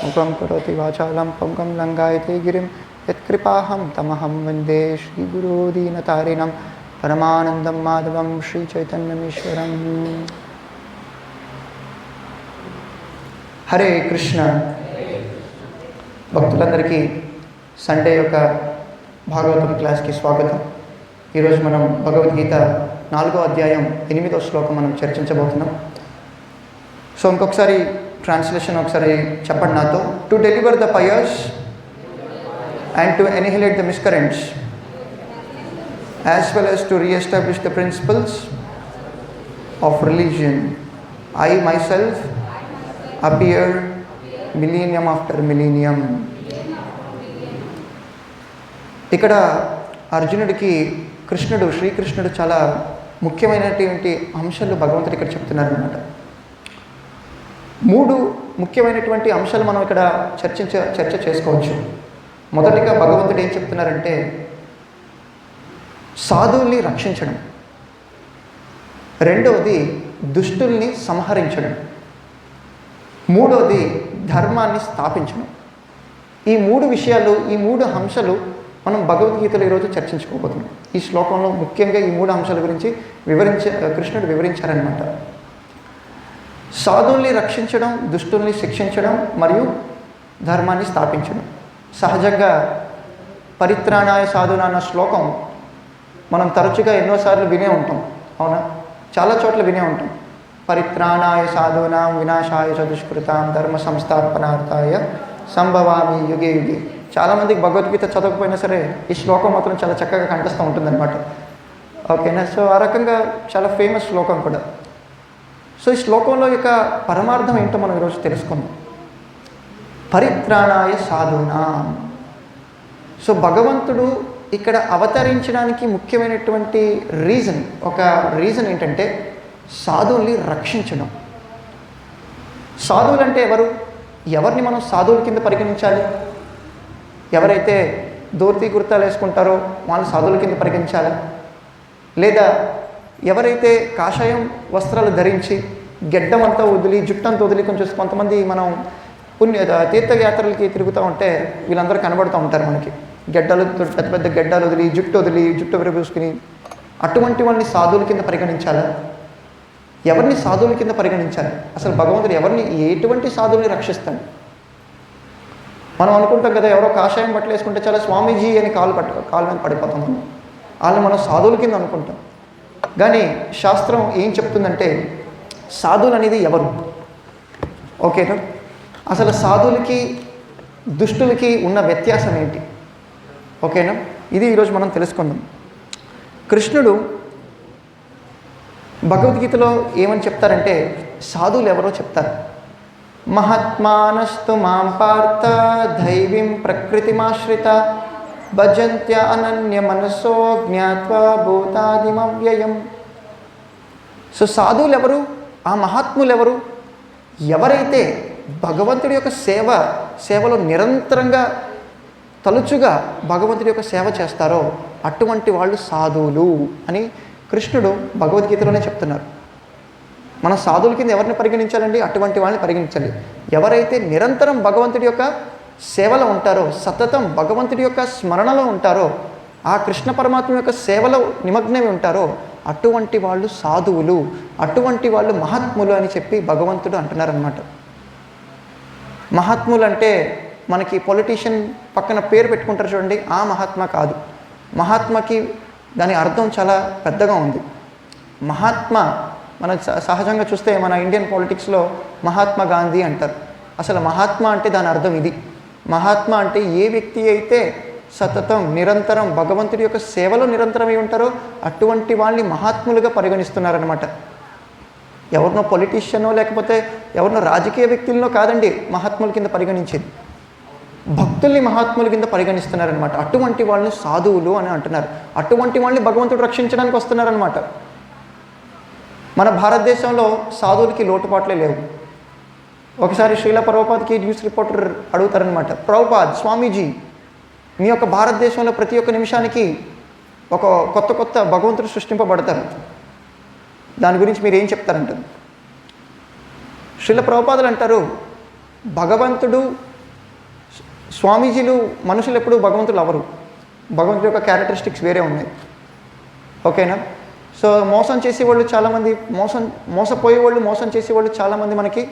ముఖం కరోతి వాచాలం పంకం లంఘాయతే గిరిం యత్కృపాహం తమహం వందే శ్రీగురో దీనతారిణం పరమానందం మాధవం శ్రీచైతన్యమీశ్వరం. హరే కృష్ణ. భక్తులందరికీ సండే యొక్క భాగవతం క్లాస్కి స్వాగతం. ఈరోజు మనం భగవద్గీత 4వ అధ్యాయం 8వ శ్లోకం మనం చర్చించబోతున్నాం. సో ఇంకొకసారి ట్రాన్స్లేషన్ ఒకసారి చెప్పండి నాతో. To deliver the pious and to annihilate the miscreants, as well as to re-establish the principles of religion, I myself appear millennium after millennium. ఇక్కడ అర్జునుడికి శ్రీకృష్ణుడు చాలా ముఖ్యమైనటువంటి అంశాలు భగవంతుడు ఇక్కడ చెప్తున్నారనమాట. 3 ముఖ్యమైనటువంటి అంశాలు మనం ఇక్కడ చర్చ చేసుకోవచ్చు. మొదటిగా భగవంతుడు ఏం చెప్తున్నారంటే సాధువుల్ని రక్షించడం, రెండవది దుష్టుల్ని సంహరించడం, మూడవది ధర్మాన్ని స్థాపించడం. ఈ 3 విషయాలు, ఈ 3 అంశాలు మనం భగవద్గీతలో ఈరోజు చర్చించుకోబోతున్నాం. ఈ శ్లోకంలో ముఖ్యంగా ఈ 3 అంశాల గురించి కృష్ణుడు వివరించారనమాట. సాధువుల్ని రక్షించడం, దుష్టుల్ని శిక్షించడం మరియు ధర్మాన్ని స్థాపించడం. సహజంగా పరిత్రాణాయ సాధునా అన్న శ్లోకం మనం తరచుగా ఎన్నోసార్లు వినే ఉంటాం, అవునా? చాలా చోట్ల వినే ఉంటాం. పరిత్రాణాయ సాధూనాం వినాశాయ చ దుష్కృతాం ధర్మ సంస్థాపనార్థాయ సంభవామి యుగే యుగే. చాలామందికి భగవద్గీత చదవకపోయినా సరే ఈ శ్లోకం మాత్రం చాలా చక్కగా కంఠస్థం ఉంటుందన్నమాట. ఓకేనా? సో ఆ రకంగా చాలా ఫేమస్ శ్లోకం కూడా. సో ఈ శ్లోకంలో యొక్క పరమార్థం ఏంటో మనం ఈరోజు తెలుసుకుందాం. పరిత్రాణాయ సాధూనాం. సో భగవంతుడు ఇక్కడ అవతరించడానికి ముఖ్యమైనటువంటి ఒక రీజన్ ఏంటంటే సాధువుల్ని రక్షించడం. సాధువులు అంటే ఎవరిని మనం సాధువుల కింద పరిగణించాలి? ఎవరైతే ధోతి కుర్తాలు వేసుకుంటారో వాళ్ళు సాధువుల కింద పరిగణించాలా? లేదా ఎవరైతే కాషాయం వస్త్రాలు ధరించి గెడ్డమంతా వదిలి జుట్టంతా వదిలి కొంతమంది మనం తీర్థయాత్రలకి తిరుగుతూ ఉంటే వీళ్ళందరూ కనబడుతూ ఉంటారు మనకి. పెద్ద పెద్ద గెడ్డలు వదిలి జుట్టు విరబూసుకుని అటువంటి వాళ్ళని సాధువుల కింద పరిగణించాలా? ఎవరిని సాధువుల కింద పరిగణించాలి? అసలు భగవంతుడు ఎటువంటి సాధువుని రక్షిస్తాడు? మనం అనుకుంటాం కదా, ఎవరో కాషాయం బట్టలు వేసుకుంటే చాలా స్వామీజీ అని కాలు మీద పడిపోతాం. వాళ్ళని మనం సాధువుల కింద అనుకుంటాం. కానీ శాస్త్రం ఏం చెప్తుందంటే సాధువులు అనేది ఎవరు? ఓకేనా? అసలు సాధువులకి దుష్టులకి ఉన్న వ్యత్యాసం ఏంటి? ఓకేనా? ఇది ఈరోజు మనం తెలుసుకుందాం. కృష్ణుడు భగవద్గీతలో ఏమని చెప్తారంటే సాధువులు ఎవరో చెప్తారు. మహాత్మానస్తు మాం పార్థ దైవీం ప్రకృతిమాశ్రిత భజంత్య అనన్య మనసో జ్ఞాత్వా భూతాదిమవ్యయం. సో సాధువులు ఎవరు? ఆ మహాత్ములు ఎవరు? ఎవరైతే భగవంతుడి యొక్క సేవలో నిరంతరంగా తలుచుగా భగవంతుడి యొక్క సేవ చేస్తారో అటువంటి వాళ్ళు సాధువులు అని కృష్ణుడు భగవద్గీతలోనే చెప్తున్నారు. మన సాధువుల కింద ఎవరిని పరిగణించాలండి? అటువంటి వాళ్ళని పరిగణించాలి. ఎవరైతే నిరంతరం భగవంతుడి యొక్క సేవలో ఉంటారో, సతతం భగవంతుడి యొక్క స్మరణలో ఉంటారో, ఆ కృష్ణ పరమాత్మ యొక్క సేవలో నిమగ్నమై ఉంటారో అటువంటి వాళ్ళు సాధువులు, అటువంటి వాళ్ళు మహాత్ములు అని చెప్పి భగవంతుడు అంటున్నారన్నమాట. మహాత్ములు అంటే మనకి పొలిటీషియన్ పక్కన పేరు పెట్టుకుంటారు చూడండి, ఆ మహాత్మా కాదు. మహాత్మకి దాని అర్థం చాలా పెద్దగా ఉంది. మహాత్మా మన సహజంగా చూస్తే మన ఇండియన్ పాలిటిక్స్లో మహాత్మా గాంధీ అంటారు. అసలు మహాత్మా అంటే దాని అర్థం ఇది. మహాత్మా అంటే ఏ వ్యక్తి అయితే సతతం నిరంతరం భగవంతుడి యొక్క సేవలో నిరంతరమై ఉంటారో అటువంటి వాళ్ళని మహాత్ములుగా పరిగణిస్తున్నారనమాట. ఎవరినో పొలిటీషియనో లేకపోతే ఎవరినో రాజకీయ వ్యక్తులనో కాదండి మహాత్ముల కింద పరిగణించేది, భక్తుల్ని మహాత్ముల కింద పరిగణిస్తున్నారనమాట. అటువంటి వాళ్ళని సాధువులు అని అంటున్నారు. అటువంటి వాళ్ళని భగవంతుడు రక్షించడానికి వస్తున్నారనమాట. మన భారతదేశంలో సాధువులకి లోటుపాట్లే లేవు. ఒకసారి శ్రీల ప్రభుపాద్కి న్యూస్ రిపోర్టర్ అడుగుతారనమాట, ప్రభుపాద్ స్వామీజీ మీ యొక్క భారతదేశంలో ప్రతి ఒక్క నిమిషానికి ఒక కొత్త భగవంతుడు సృష్టింపబడతారు, దాని గురించి మీరు ఏం చెప్తారంటారు? శ్రీల ప్రభుపాదులు అంటారు, భగవంతుడు స్వామీజీలు మనుషులు ఎప్పుడు భగవంతులు అవరు. భగవంతుడి యొక్క క్యారెక్టరిస్టిక్స్ వేరే ఉన్నాయి. ఓకేనా? సో మోసం చేసేవాళ్ళు చాలామంది, మోసపోయేవాళ్ళు, మోసం చేసేవాళ్ళు చాలామంది మనకి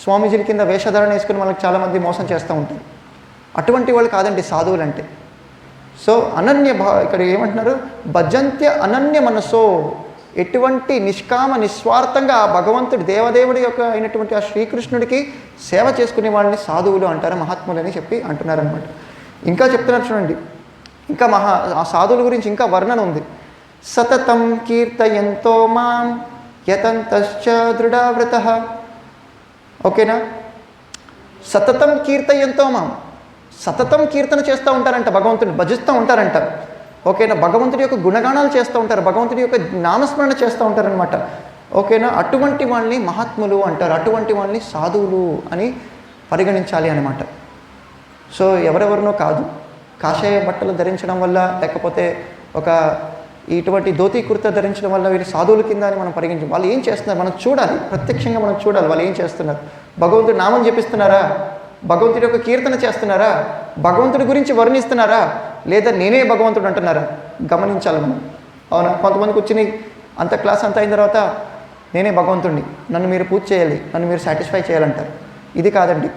స్వామీజీల కింద వేషధారణ వేసుకుని మనకి చాలామంది మోసం చేస్తూ ఉంటారు. అటువంటి వాళ్ళు కాదండి సాధువులు అంటే. సో ఇక్కడ ఏమంటున్నారు? భజంత్య అనన్య మనసో, ఎటువంటి నిష్కామ నిస్వార్థంగా ఆ భగవంతుడి దేవదేవుడి యొక్క అయినటువంటి ఆ శ్రీకృష్ణుడికి సేవ చేసుకునే వాళ్ళని సాధువులు అంటారు, మహాత్ములు అని చెప్పి అంటున్నారనమాట. ఇంకా చెప్తున్నారు చూడండి, ఇంకా ఆ సాధువుల గురించి ఇంకా వర్ణన ఉంది. సతతం కీర్తయంతో మాం యతంతశ్చ దృఢవ్రతః. ఓకేనా? సతతం కీర్తయంతో మాం, సతతం కీర్తన చేస్తూ ఉంటారంట, భగవంతుడిని భజిస్తూ ఉంటారంట. ఓకేనా? భగవంతుడి యొక్క గుణగానాలు చేస్తూ ఉంటారు, భగవంతుడి యొక్క నామస్మరణ చేస్తూ ఉంటారనమాట. ఓకేనా? అటువంటి వాళ్ళని మహాత్ములు అంటారు, అటువంటి వాళ్ళని సాధువులు అని పరిగణించాలి అనమాట. సో ఎవరెవరినో కాదు, కాషాయ బట్టలు ధరించడం వల్ల, లేకపోతే ఒక ఇటువంటి ధోతి కుర్తా ధరించడం వల్ల వీళ్ళు సాధువుల కింద అని మనం పరిగణించాలి. వాళ్ళు ఏం చేస్తున్నారు మనం చూడాలి, ప్రత్యక్షంగా మనం చూడాలి వాళ్ళు ఏం చేస్తున్నారు. భగవంతుడి నామం జపిస్తున్నారా? భగవంతుడి యొక్క కీర్తన చేస్తున్నారా? భగవంతుడి గురించి వర్ణిస్తున్నారా? లేదా నేనే భగవంతుడు అంటున్నారా? గమనించాలి మనం. అవునా? కొంతమంది కూర్చుని అంత క్లాస్ అంతా అయిన తర్వాత నేనే భగవంతుడిని, నన్ను మీరు పూజ చేయాలి, నన్ను మీరు సాటిస్ఫై చేయాలంటారు. ఇది కాదండి.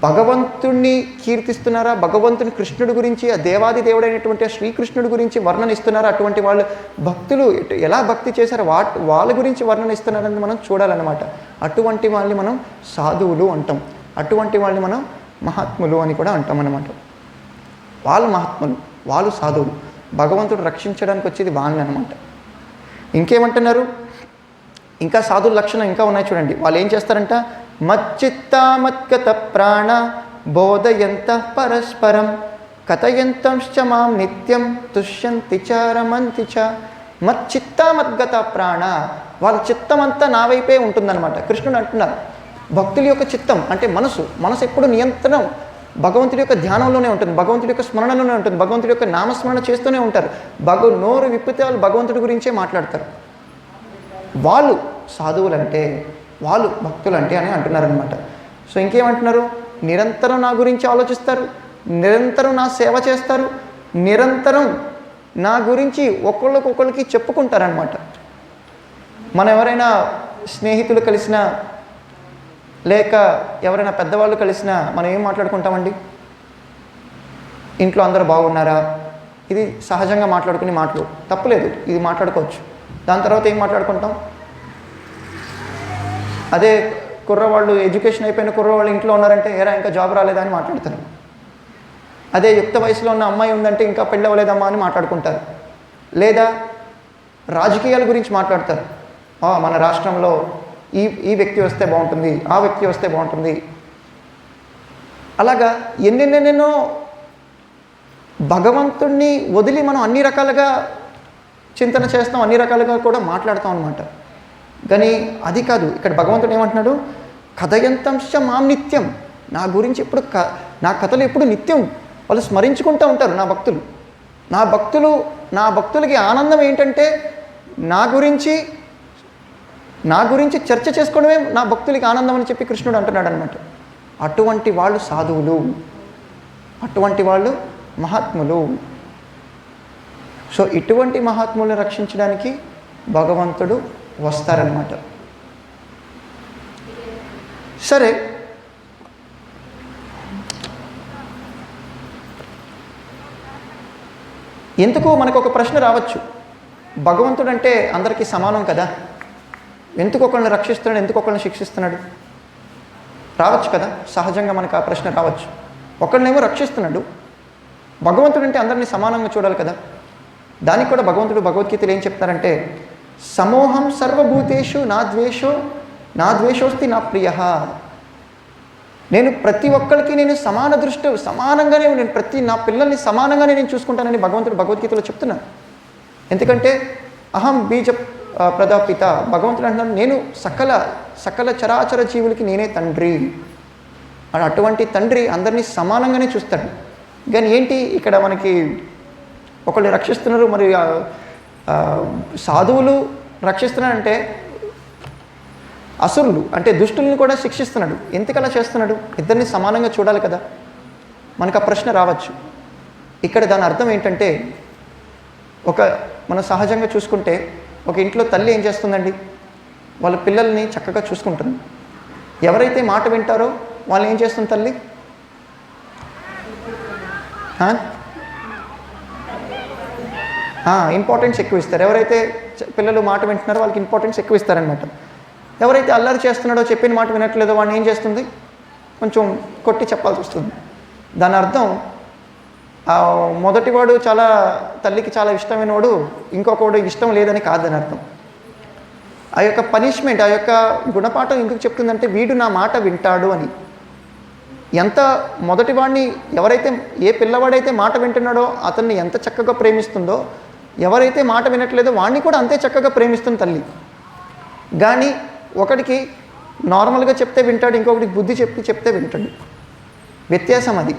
భగవంతుణ్ణి కీర్తిస్తున్నారా? భగవంతుని కృష్ణుడి గురించి, ఆ దేవాది దేవుడైనటువంటి ఆ శ్రీకృష్ణుడి గురించి వర్ణనిస్తున్నారా? అటువంటి వాళ్ళు భక్తులు ఎలా భక్తి చేశారో వాళ్ళ గురించి వర్ణనిస్తున్నారని మనం చూడాలన్నమాట. అటువంటి వాళ్ళని మనం సాధువులు అంటాం, అటువంటి వాళ్ళని మనం మహాత్ములు అని కూడా అంటాం అన్నమాట. వాళ్ళు మహాత్ములు, వాళ్ళు సాధువులు, భగవంతుడు రక్షించడానికి వచ్చేది వాళ్ళని అనమాట. ఇంకేమంటున్నారు? ఇంకా సాధువుల లక్షణం ఇంకా ఉన్నాయి చూడండి. వాళ్ళు ఏం చేస్తారంట? మచ్చిత్తా మద్గత ప్రాణ బోధయంత పరస్పరం కథయంతంశ్చ మాం నిత్యం తుష్యంతి చ రమంతి చ. మచ్చిత్తా మద్గత ప్రాణ, వాళ్ళ చిత్తం అంతా నా వైపే ఉంటుందన్నమాట. కృష్ణుడు అంటున్నారు భక్తుల యొక్క చిత్తం అంటే మనసు ఎప్పుడు నియంత్రణం భగవంతుడి యొక్క ధ్యానంలోనే ఉంటుంది, భగవంతుడి యొక్క స్మరణలోనే ఉంటుంది, భగవంతుడి యొక్క నామస్మరణ చేస్తూనే ఉంటారు. నోరు విప్పితే వాళ్ళు భగవంతుడి గురించే మాట్లాడతారు. వాళ్ళు సాధువులంటే, వాళ్ళు భక్తులంటే అని అంటున్నారనమాట. సో ఇంకేమంటున్నారు? నిరంతరం నా గురించి ఆలోచిస్తారు, నిరంతరం నా సేవ చేస్తారు, నిరంతరం నా గురించి ఒకళ్ళకొకళ్ళకి చెప్పుకుంటారనమాట. మనం ఎవరైనా స్నేహితులు కలిసినా, లేక ఎవరైనా పెద్దవాళ్ళు కలిసినా మనం ఏం మాట్లాడుకుంటామండి? ఇంట్లో అందరూ బాగున్నారా? ఇది సహజంగా మాట్లాడుకునే మాటలు, తప్పులేదు, ఇది మాట్లాడుకోవచ్చు. దాని తర్వాత ఏం మాట్లాడుకుంటాం? అదే కుర్రవాళ్ళు, ఎడ్యుకేషన్ అయిపోయిన కుర్రవాళ్ళు ఇంట్లో ఉన్నారంటే ఏరా ఇంకా జాబ్ రాలేదా అని మాట్లాడతారు. అదే యుక్త వయసులో ఉన్న అమ్మాయి ఉందంటే ఇంకా పెళ్ళి అవ్వలేదమ్మా అని మాట్లాడుకుంటారు. లేదా రాజకీయాల గురించి మాట్లాడతారు. మన రాష్ట్రంలో ఈ వ్యక్తి వస్తే బాగుంటుంది, ఆ వ్యక్తి వస్తే బాగుంటుంది. అలాగా ఎన్నెన్నెన్నెన్నో భగవంతుణ్ణి వదిలి మనం అన్ని రకాలుగా చింతన చేస్తాం, అన్ని రకాలుగా కూడా మాట్లాడతాం అనమాట. కానీ అది కాదు. ఇక్కడ భగవంతుడు ఏమంటున్నాడు? కథయంతంశ్చ మాం నిత్యం, నా గురించి ఎప్పుడు నా కథలు ఎప్పుడు నిత్యం వాళ్ళు స్మరించుకుంటూ ఉంటారు నా భక్తులకి ఆనందం ఏంటంటే నా గురించి చర్చ చేసుకోవడమే నా భక్తులకి ఆనందం అని చెప్పి కృష్ణుడు అంటున్నాడు అనమాట. అటువంటి వాళ్ళు సాధువులు, అటువంటి వాళ్ళు మహాత్ములు. సో ఇటువంటి మహాత్ములను రక్షించడానికి భగవంతుడు వస్తారనమాట. సరే, ఎందుకు మనకు ఒక ప్రశ్న రావచ్చు, భగవంతుడు అంటే అందరికీ సమానం కదా, ఎందుకు ఒకళ్ళని రక్షిస్తున్నాడు, ఎందుకు ఒకళ్ళని శిక్షిస్తున్నాడు? రావచ్చు కదా, సహజంగా మనకు ఆ ప్రశ్న రావచ్చు. ఒకళ్ళనేమో రక్షిస్తున్నాడు, భగవంతుడు అంటే అందరినీ సమానంగా చూడాలి కదా. దానికి కూడా భగవంతుడు భగవద్గీతలు ఏం చెప్తారంటే, సమోహం సర్వభూతేషు నా ద్వేషోస్తి నా ప్రియ. నేను ప్రతి ఒక్కరికి నేను సమానంగానే నేను నా పిల్లల్ని సమానంగానే నేను చూసుకుంటానని భగవంతుడు భగవద్గీతలో చెప్తున్నాను. ఎందుకంటే అహం బీజ ప్రదాపిత, భగవంతుడు అంటున్నాడు నేను సకల చరాచర జీవులకి నేనే తండ్రి. అటువంటి తండ్రి అందరినీ సమానంగానే చూస్తాడు. కానీ ఏంటి ఇక్కడ మనకి ఒకళ్ళు రక్షిస్తున్నారు, మరి సాధువులు రక్షిస్తున్నారంటే అసురులు అంటే దుష్టుల్ని కూడా శిక్షిస్తున్నాడు. ఎందుకలా చేస్తున్నాడు? ఇద్దరిని సమానంగా చూడాలి కదా. మనకు ఆ ప్రశ్న రావచ్చు. ఇక్కడ దాని అర్థం ఏంటంటే, మనం సహజంగా చూసుకుంటే ఒక ఇంట్లో తల్లి ఏం చేస్తుందండి? వాళ్ళ పిల్లల్ని చక్కగా చూసుకుంటుంది. ఎవరైతే మాట వింటారో వాళ్ళు ఏం చేస్తుంది తల్లి? ఇంపార్టెన్స్ ఎక్కువ ఇస్తారు. ఎవరైతే పిల్లలు మాట వింటున్నారో వాళ్ళకి ఇంపార్టెన్స్ ఎక్కువ ఇస్తారనమాట. ఎవరైతే అల్లరి చేస్తున్నాడో, చెప్పిన మాట వినట్లేదో వాడిని ఏం చేస్తుంది? కొంచెం కొట్టి చెప్పాల్సి వస్తుంది. దాని అర్థం మొదటివాడు చాలా తల్లికి చాలా ఇష్టమైన వాడు ఇంకొకడు ఇష్టం లేదని కాదని అర్థం. ఆ యొక్క పనిష్మెంట్, ఆ యొక్క గుణపాఠం ఎందుకు చెప్తుందంటే, వీడు నా మాట వింటాడు అని. ఎంత మొదటివాడిని ఏ పిల్లవాడైతే మాట వింటున్నాడో అతన్ని ఎంత చక్కగా ప్రేమిస్తుందో, ఎవరైతే మాట వినట్లేదో వాడిని కూడా అంతే చక్కగా ప్రేమిస్తుంది తల్లి. కానీ ఒకడికి నార్మల్గా చెప్తే వింటాడు, ఇంకొకటికి బుద్ధి చెప్తే వింటాడు. వ్యత్యాసం అది.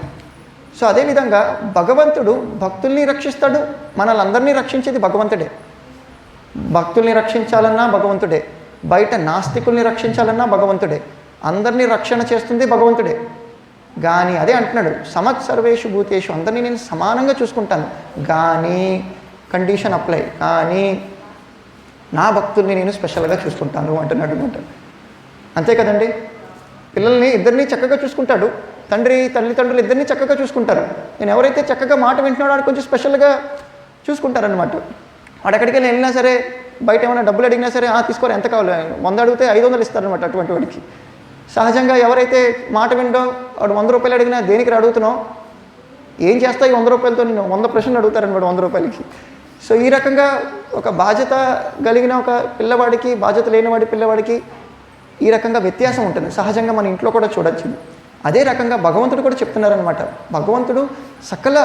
సో అదేవిధంగా భగవంతుడు భక్తుల్ని రక్షిస్తాడు. మనల్ని రక్షించేది భగవంతుడే. భక్తుల్ని రక్షించాలన్నా భగవంతుడే, బయట నాస్తికుల్ని రక్షించాలన్నా భగవంతుడే, అందరినీ రక్షణ చేస్తుంది భగవంతుడే. కానీ అదే అంటున్నాడు, సమత్ సర్వేషు భూతేషు, అందరినీ నేను సమానంగా చూసుకుంటాను, కానీ కండిషన్ అప్లై, కానీ నా భక్తుల్ని నేను స్పెషల్గా చూసుకుంటాను అంటున్నాడు అనమాట. అంతే కదండి. పిల్లల్ని ఇద్దరినీ చక్కగా చూసుకుంటాడు. తల్లిదండ్రులు ఇద్దరినీ చక్కగా చూసుకుంటారు. నేను ఎవరైతే చక్కగా మాట వింటున్నాడో వాడు కొంచెం స్పెషల్గా చూసుకుంటారనమాట. వాడు ఎక్కడికి వెళ్ళినా సరే, బయట ఏమైనా డబ్బులు అడిగినా సరే తీసుకోరు, ఎంత కావాలి 100 అడిగితే 500 ఇస్తారనమాట. అటువంటి వాడికి సహజంగా ఎవరైతే మాట విండో వాడు 100 రూపాయలు అడిగినా దేనికి అడుగుతున్నావు, ఏం చేస్తావు ఈ 100 రూపాయలతో, నేను 100 ప్రశ్నలు అడుగుతారనమాట 100 రూపాయలకి. సో ఈ రకంగా ఒక బాధ్యత కలిగిన ఒక పిల్లవాడికి, బాధ్యత లేనివాడి పిల్లవాడికి ఈ రకంగా వ్యత్యాసం ఉంటుంది. సహజంగా మన ఇంట్లో కూడా చూడొచ్చు. అదే రకంగా భగవంతుడు కూడా చెప్తున్నారనమాట. భగవంతుడు సకల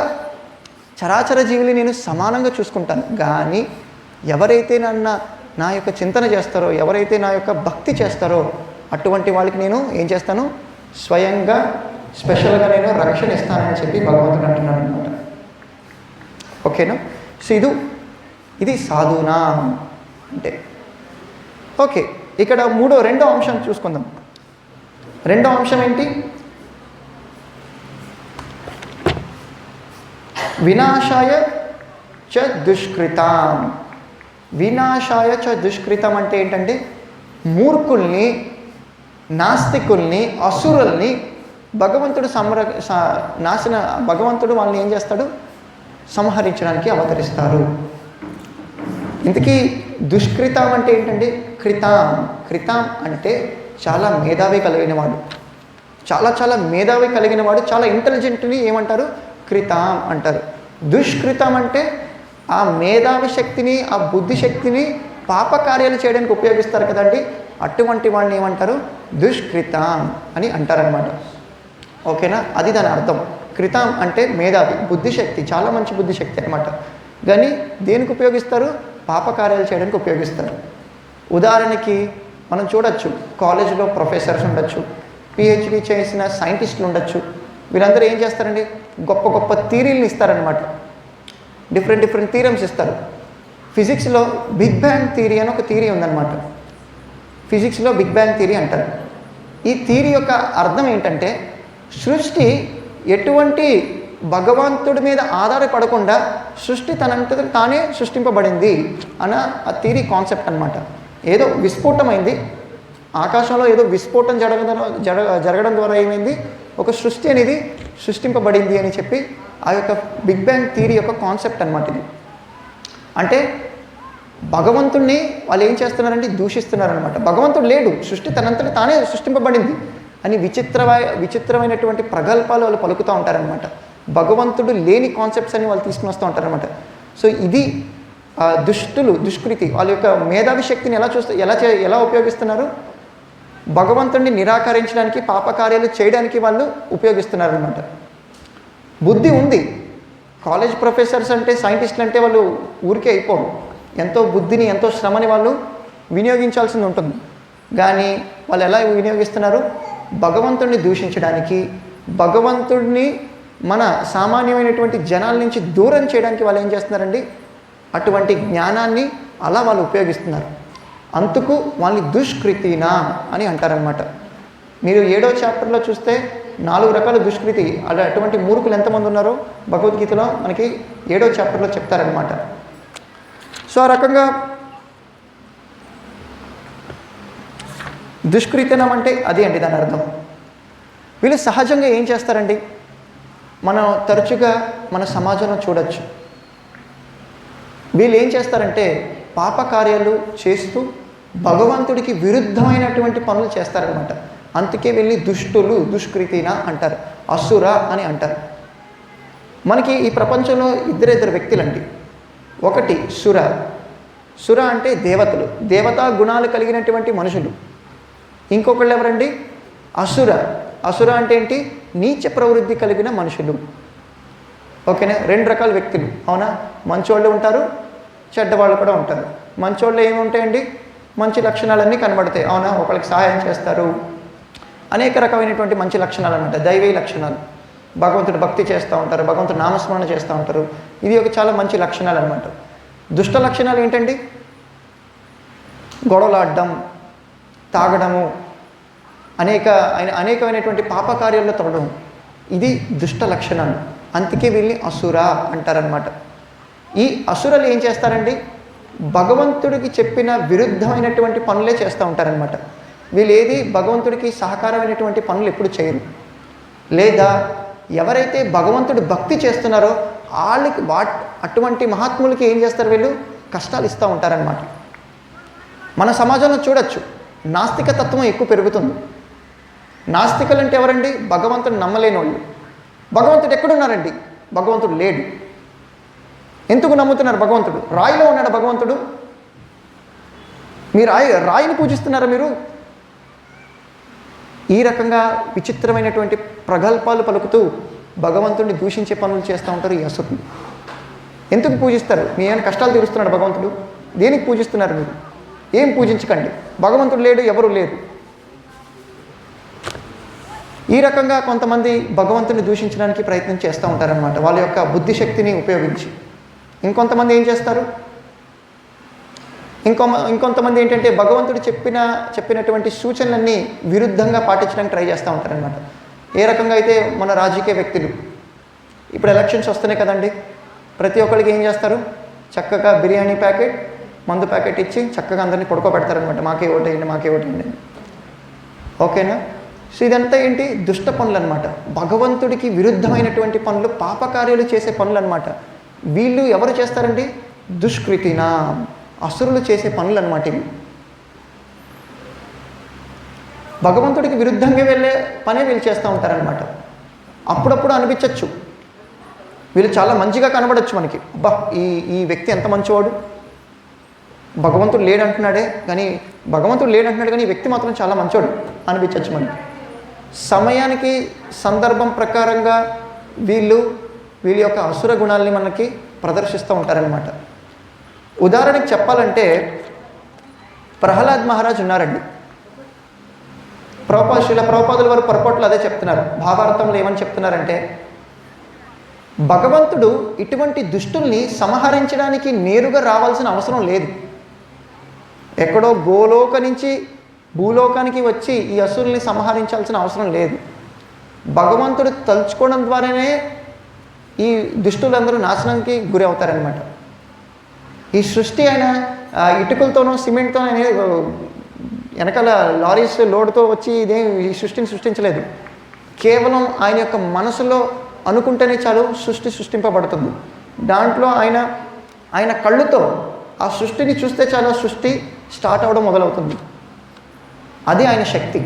చరాచర జీవులు నేను సమానంగా చూసుకుంటాను, కానీ ఎవరైతే నా యొక్క చింతన చేస్తారో, ఎవరైతే నా యొక్క భక్తి చేస్తారో అటువంటి వాళ్ళకి నేను ఏం చేస్తాను? స్వయంగా స్పెషల్గా నేను రక్షణ ఇస్తానని చెప్పి భగవంతుడు అంటున్నాడు అనమాట. ఓకేనా? సో ఇది సాధునా అంటే. ఓకే, ఇక్కడ రెండో అంశం చూసుకుందాం. రెండో అంశం ఏంటి? వినాశాయ చ దుష్కృతం. వినాశాయ చ దుష్కృతం అంటే ఏంటంటే, మూర్ఖుల్ని, నాస్తికుల్ని, అసురుల్ని భగవంతుడు భగవంతుడు వాళ్ళని ఏం చేస్తాడు? సంహరించడానికి అవతరిస్తారు. ఇంతకీ దుష్కృతం అంటే ఏంటంటే, కృతం అంటే చాలా మేధావి కలిగినవాడు, చాలా మేధావి కలిగినవాడు, చాలా ఇంటెలిజెంట్ని ఏమంటారు? కృతం అంటారు. దుష్కృతం అంటే ఆ మేధావి శక్తిని, ఆ బుద్ధి శక్తిని పాపకార్యాలు చేయడానికి ఉపయోగిస్తారు కదండి, అటువంటి వాడిని ఏమంటారు? దుష్కృతం అని అంటారనమాట. ఓకేనా? అది దాని అర్థం. కృతం అంటే మేధావి, బుద్ధిశక్తి, చాలా మంచి బుద్ధిశక్తి అనమాట. కానీ దేనికి ఉపయోగిస్తారు? పాపకార్యాలు చేయడానికి ఉపయోగిస్తారు. ఉదాహరణకి మనం చూడొచ్చు, కాలేజీలో ప్రొఫెసర్స్ ఉండొచ్చు, పిహెచ్డి చేసిన సైంటిస్టులు ఉండొచ్చు. వీళ్ళందరూ ఏం చేస్తారండి? గొప్ప థీరీలను ఇస్తారనమాట. డిఫరెంట్ థీరమ్స్ ఇస్తారు. ఫిజిక్స్లో బిగ్ బ్యాంగ్ థియరీ అని ఒక థియరీ ఉందన్నమాట. ఫిజిక్స్లో బిగ్ బ్యాంగ్ థియరీ అంటారు. ఈ థియరీ యొక్క అర్థం ఏంటంటే, సృష్టి ఎటువంటి భగవంతుడి మీద ఆధారపడకుండా సృష్టి తనంతట తానే సృష్టింపబడింది అన్న ఆ థియరీ కాన్సెప్ట్ అనమాట. ఏదో విస్ఫోటమైంది, ఆకాశంలో ఏదో విస్ఫోటం జరగడం ద్వారా ఏమైంది? ఒక సృష్టి అనేది సృష్టింపబడింది అని చెప్పి ఆ యొక్క బిగ్ బ్యాంగ్ థియరీ యొక్క కాన్సెప్ట్ అనమాట ఇది. అంటే భగవంతుడిని వాళ్ళు ఏం చేస్తున్నారంటే దూషిస్తున్నారనమాట. భగవంతుడు లేడు, సృష్టి తనంతట తానే సృష్టింపబడింది అని విచిత్రమైనటువంటి ప్రగల్భాలు వాళ్ళు పలుకుతూ ఉంటారనమాట. భగవంతుడు లేని కాన్సెప్ట్స్ అని వాళ్ళు తీసుకుని వస్తూ ఉంటారనమాట. సో ఇది దుష్కృతి. వాళ్ళ యొక్క మేధావి శక్తిని ఎలా ఉపయోగిస్తున్నారు? భగవంతుడిని నిరాకరించడానికి, పాపకార్యాలు చేయడానికి వాళ్ళు ఉపయోగిస్తున్నారనమాట. బుద్ధి ఉంది. కాలేజ్ ప్రొఫెసర్స్ అంటే, సైంటిస్టులు అంటే వాళ్ళు ఊరికే అయిపోరు. ఎంతో బుద్ధిని, ఎంతో శ్రమని వాళ్ళు వినియోగించాల్సింది ఉంటుంది. కానీ వాళ్ళు ఎలా వినియోగిస్తున్నారు? భగవంతుడిని దూషించడానికి, భగవంతుడిని మన సామాన్యమైనటువంటి జనాల నుంచి దూరం చేయడానికి వాళ్ళు ఏం చేస్తున్నారండి? అటువంటి జ్ఞానాన్ని అలా వాళ్ళు ఉపయోగిస్తున్నారు. అందుకు వాళ్ళని దుష్కృతినా అని అంటారనమాట. మీరు 7వ చాప్టర్లో చూస్తే 4 రకాల దుష్కృతి, అలా అటువంటి మూర్ఖులు ఎంతమంది ఉన్నారో భగవద్గీతలో మనకి 7వ చాప్టర్లో చెప్తారనమాట. సో ఆ రకంగా దుష్కృతనం అంటే అది అండి దాని అర్థం. వీళ్ళు సహజంగా ఏం చేస్తారండి, మనం తరచుగా మన సమాజంలో చూడొచ్చు. వీళ్ళు ఏం చేస్తారంటే పాపకార్యాలు చేస్తూ భగవంతుడికి విరుద్ధమైనటువంటి పనులు చేస్తారనమాట. అందుకే వీళ్ళని దుష్టులు, దుష్కృతిన అంటారు, అసుర అని అంటారు. మనకి ఈ ప్రపంచంలో ఇద్దరు వ్యక్తులండి. ఒకటి సుర. సుర అంటే దేవతలు, దేవతా గుణాలు కలిగినటువంటి మనుషులు. ఇంకొకళ్ళు ఎవరండి, అసుర. అసుర అంటే ఏంటి, నీచ ప్రవృత్తి కలిగిన మనుషులు. ఓకేనా, 2 రకాల వ్యక్తులు. అవునా, మంచోళ్ళు ఉంటారు, చెడ్డవాళ్ళు కూడా ఉంటారు. మంచోళ్ళు ఏముంటాయండి, మంచి లక్షణాలన్నీ కనబడతాయి. అవునా, ఒకరికి సహాయం చేస్తారు, అనేక రకమైనటువంటి మంచి లక్షణాలు అన్నమాట, దైవీ లక్షణాలు. భగవంతుడు భక్తి చేస్తూ ఉంటారు, భగవంతుడు నామస్మరణ చేస్తూ ఉంటారు. ఇది ఒక చాలా మంచి లక్షణాలు అనమాట. దుష్ట లక్షణాలు ఏంటండి, గొడవలాడడం, తాగడము, అనేకమైనటువంటి పాపకార్యాల్లో తొడడం, ఇది దుష్ట లక్షణాలు. అందుకే వీళ్ళని అసుర అంటారనమాట. ఈ అసురలు ఏం చేస్తారండి, భగవంతుడికి చెప్పిన విరుద్ధమైనటువంటి పనులే చేస్తూ ఉంటారనమాట. వీళ్ళు ఏది భగవంతుడికి సహకారమైనటువంటి పనులు ఎప్పుడు చేయరు. లేదా ఎవరైతే భగవంతుడి భక్తి చేస్తున్నారో వాళ్ళకి అటువంటి మహాత్ములకి ఏం చేస్తారు, వీళ్ళు కష్టాలు ఇస్తూ ఉంటారనమాట. మన సమాజంలో చూడొచ్చు, నాస్తిక తత్వం ఎక్కువ పెరుగుతుంది. నాస్తికులు అంటే ఎవరండి, భగవంతుడు నమ్మలేని వాళ్ళు. భగవంతుడు ఎక్కడున్నారండి, భగవంతుడు లేడు. ఎందుకు నమ్ముతున్నారు, భగవంతుడు రాయిలో ఉన్నాడు. భగవంతుడు, మీరు రాయిని పూజిస్తున్నారా మీరు? ఈ రకంగా విచిత్రమైనటువంటి ప్రగల్భాలు పలుకుతూ భగవంతుడిని దూషించే పనులు చేస్తూ ఉంటారు ఈ అసురులు. ఎందుకు పూజిస్తారు, మీ ఏమైనా కష్టాలు తీరుస్తున్నాడు భగవంతుడు? దేనికి పూజిస్తున్నారు మీరు? ఏం పూజించకండి, భగవంతుడు లేడు, ఎవరు లేరు. ఈ రకంగా కొంతమంది భగవంతుని దూషించడానికి ప్రయత్నం చేస్తూ ఉంటారనమాట, వాళ్ళ యొక్క బుద్ధిశక్తిని ఉపయోగించి. ఇంకొంతమంది ఏం చేస్తారు, ఇంకొంతమంది ఏంటంటే భగవంతుడు చెప్పినటువంటి సూచనలన్నీ విరుద్ధంగా పాటించడానికి ట్రై చేస్తూ ఉంటారనమాట. ఏ రకంగా అయితే మన రాజకీయ వ్యక్తులు, ఇప్పుడు ఎలక్షన్స్ వస్తున్నాయి కదండి, ప్రతి ఒక్కరికి ఏం చేస్తారు, చక్కగా బిర్యానీ ప్యాకెట్, మందు ప్యాకెట్ ఇచ్చి చక్కగా అందరినీ పడుకోబెడతారనమాట, మాకే ఓటేయండి, మాకే ఓటేయండి. ఓకేనా? సో ఇదంతా ఏంటి, దుష్ట పనులు అనమాట, భగవంతుడికి విరుద్ధమైనటువంటి పనులు, పాపకార్యాలు చేసే పనులు అనమాట. వీళ్ళు ఎవరు చేస్తారండి, దుష్కృతినా, అసురులు చేసే పనులు అనమాట ఇవి. భగవంతుడికి విరుద్ధంగా వెళ్ళే పనే వీళ్ళు చేస్తూ ఉంటారనమాట. అప్పుడప్పుడు అనిపించవచ్చు, వీళ్ళు చాలా మంచిగా కనబడచ్చు మనకి, అబ్బా ఈ వ్యక్తి ఎంత మంచివాడు, భగవంతుడు లేడంటున్నాడే కానీ ఈ వ్యక్తి మాత్రం చాలా మంచివాడు అనిపించవచ్చు మనకి. సమయానికి సందర్భం ప్రకారంగా వీళ్ళ యొక్క అసుర గుణాలని మనకి ప్రదర్శిస్తూ ఉంటారనమాట. ఉదాహరణకి చెప్పాలంటే ప్రహ్లాద్ మహారాజ్ ఉన్నారండి. ప్రభుపాదుల వారు పొరపాట్లు అదే చెప్తున్నారు. భావార్థంలో ఏమని చెప్తున్నారంటే, భగవంతుడు ఇటువంటి దుష్టుల్ని సంహరించడానికి నేరుగా రావాల్సిన అవసరం లేదు. ఎక్కడో గోలోక నుంచి భూలోకానికి వచ్చి ఈ అసురుల్ని సంహరించాల్సిన అవసరం లేదు. భగవంతుడు తలుచుకోవడం ద్వారానే ఈ దుష్టులందరూ నాశనానికి గురి అవుతారనమాట. ఈ సృష్టి ఆయన ఇటుకలతోనో సిమెంట్తోనో అనేది వెనకాల లారీస్ లోడ్తో వచ్చి ఈ సృష్టిని సృష్టించలేదు. కేవలం ఆయన యొక్క మనసులో అనుకుంటేనే చాలు సృష్టి సృష్టింపబడుతుంది. దాంట్లో ఆయన కళ్ళుతో ఆ సృష్టిని చూస్తే చాలు సృష్టి స్టార్ట్ అవ్వడం మొదలవుతుంది. అది ఆయన శక్తి.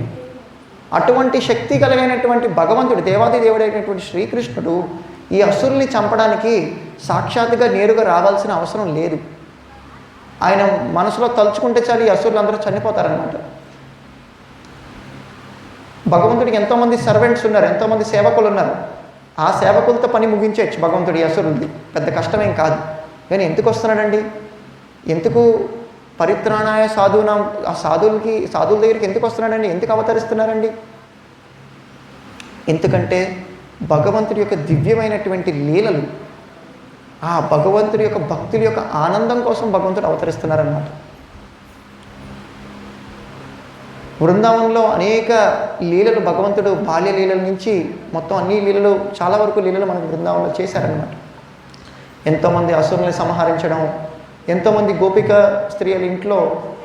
అటువంటి శక్తి కలిగినటువంటి భగవంతుడు, దేవాది దేవుడైనటువంటి శ్రీకృష్ణుడు ఈ అసురుల్ని చంపడానికి సాక్షాత్తుగా నేరుగా రావాల్సిన అవసరం లేదు. ఆయన మనసులో తలుచుకుంటే చాలు ఈ అసురులు అందరూ చనిపోతారనమాట. భగవంతుడికి ఎంతోమంది సర్వెంట్స్ ఉన్నారు, ఎంతోమంది సేవకులు ఉన్నారు. ఆ సేవకులతో పని ముగించవచ్చు భగవంతుడు ఈ అసురులది, పెద్ద కష్టమేం కాదు. కానీ ఎందుకు వస్తున్నాడండి, ఎందుకు పరిత్రాణాయ సాధువునాం, ఆ సాధువుల దగ్గరికి ఎందుకు వస్తున్నాడండి, ఎందుకు అవతరిస్తున్నారండి? ఎందుకంటే భగవంతుడి యొక్క దివ్యమైనటువంటి లీలలు, ఆ భగవంతుడి యొక్క భక్తుల యొక్క ఆనందం కోసం భగవంతుడు అవతరిస్తున్నారన్నమాట. బృందావనంలో అనేక లీలలు భగవంతుడు బాల్య లీలల నుంచి మొత్తం అన్ని లీలలు, చాలా వరకు లీలలు మనకు బృందావనంలో చేశారనమాట. ఎంతోమంది అసురుల్ని సంహరించడం, ఎంతోమంది గోపిక స్త్రీల ఇంట్లో